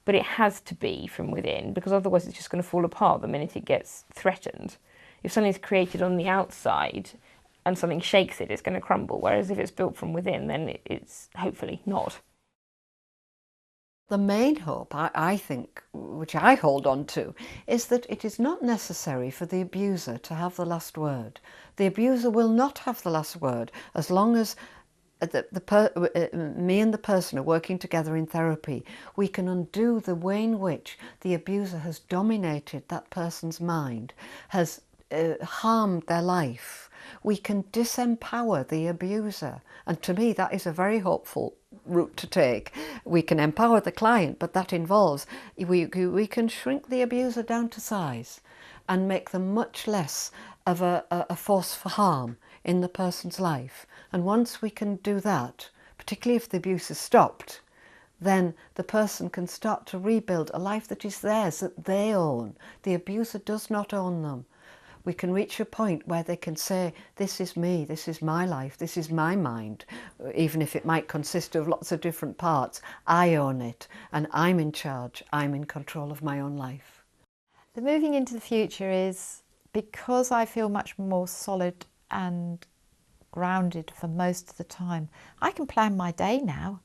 But it has to be from within, because otherwise it's just going to fall apart the minute it gets threatened. If something's created on the outside and something shakes it, it's going to crumble. Whereas if it's built from within, then it's hopefully not. The main hope, I think, which I hold on to, is that it is not necessary for the abuser to have the last word. The abuser will not have the last word as long as me and the person are working together in therapy. We can undo the way in which the abuser has dominated that person's mind, has harmed their life. We can disempower the abuser, and to me that is a very hopeful route to take. We can empower the client, but that involves we can shrink the abuser down to size and make them much less of a force for harm in the person's life. And once we can do that, particularly if the abuse is stopped, then the person can start to rebuild a life that is theirs, that they own. The abuser does not own them. We can reach a point where they can say, this is me, this is my life, this is my mind, even if it might consist of lots of different parts. I own it, and I'm in charge, I'm in control of my own life. The moving into the future is because I feel much more solid and grounded for most of the time. I can plan my day now.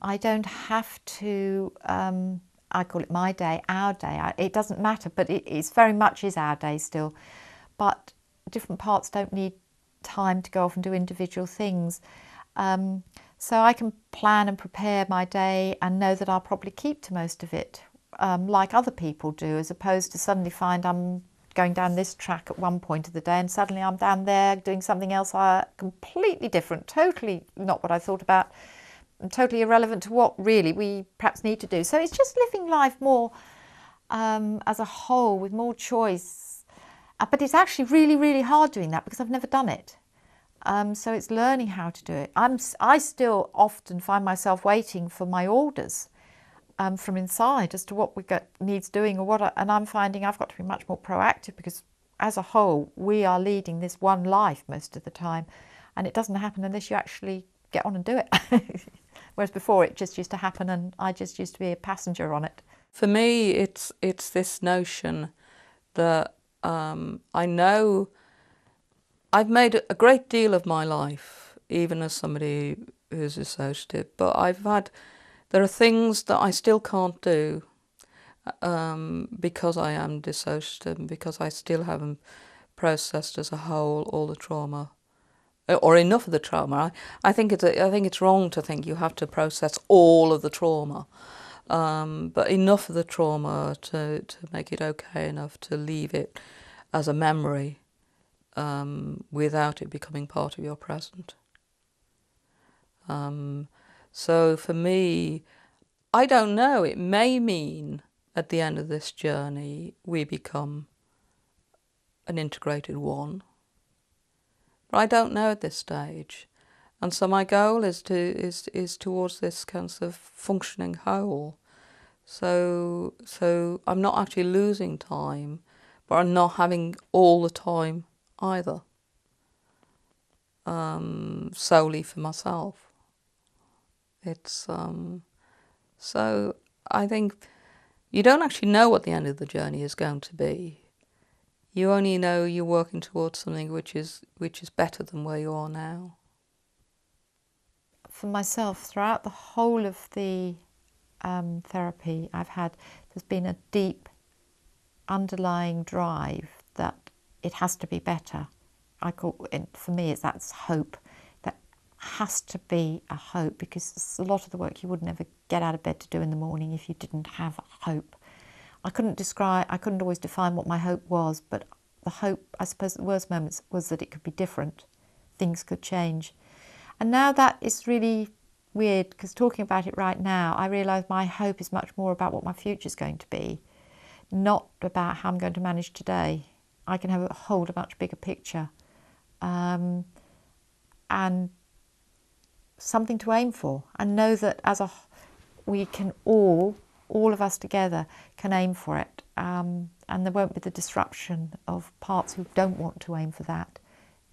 I don't have to, I call it my day, our day. It doesn't matter, but it's very much is our day still. But different parts don't need time to go off and do individual things. So I can plan and prepare my day and know that I'll probably keep to most of it, like other people do, as opposed to suddenly find I'm going down this track at one point of the day and suddenly I'm down there doing something else completely different, totally not what I thought about, and totally irrelevant to what really we perhaps need to do. So it's just living life more as a whole with more choice. But it's actually really, really hard doing that because I've never done it. So it's learning how to do it. I still often find myself waiting for my orders from inside as to what needs doing or what. And I'm finding I've got to be much more proactive because as a whole, we are leading this one life most of the time. And it doesn't happen unless you actually get on and do it. Whereas before it just used to happen and I just used to be a passenger on it. For me, it's this notion that I know I've made a great deal of my life, even as somebody who's dissociative, but there are things that I still can't do because I am dissociative and because I still haven't processed as a whole all the trauma, or enough of the trauma. I think it's wrong to think you have to process all of the trauma. But enough of the trauma to make it okay enough to leave it as a memory without it becoming part of your present. So for me, I don't know, it may mean at the end of this journey we become an integrated one. But I don't know at this stage. And so my goal is towards this kind of functioning whole. So I'm not actually losing time, but I'm not having all the time either, solely for myself. It's so I think you don't actually know what the end of the journey is going to be. You only know you're working towards something which is better than where you are now. For myself, throughout the whole of the therapy there's been a deep underlying drive that it has to be better. For me, that's hope. That has to be a hope, because it's a lot of the work you would never get out of bed to do in the morning if you didn't have hope. I couldn't always define what my hope was, but the hope, I suppose, at the worst moments was that it could be different. Things could change. And now that is really weird, because talking about it right now, I realise my hope is much more about what my future is going to be, not about how I'm going to manage today. I can hold a much bigger picture and something to aim for, and know that we can all of us together can aim for it, and there won't be the disruption of parts who don't want to aim for that.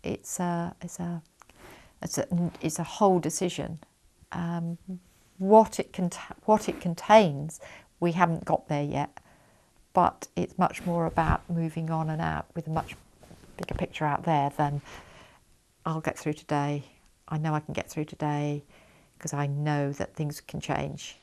it's a whole decision. What it contains, we haven't got there yet, but it's much more about moving on and out with a much bigger picture out there than I'll get through today. I know I can get through today because I know that things can change.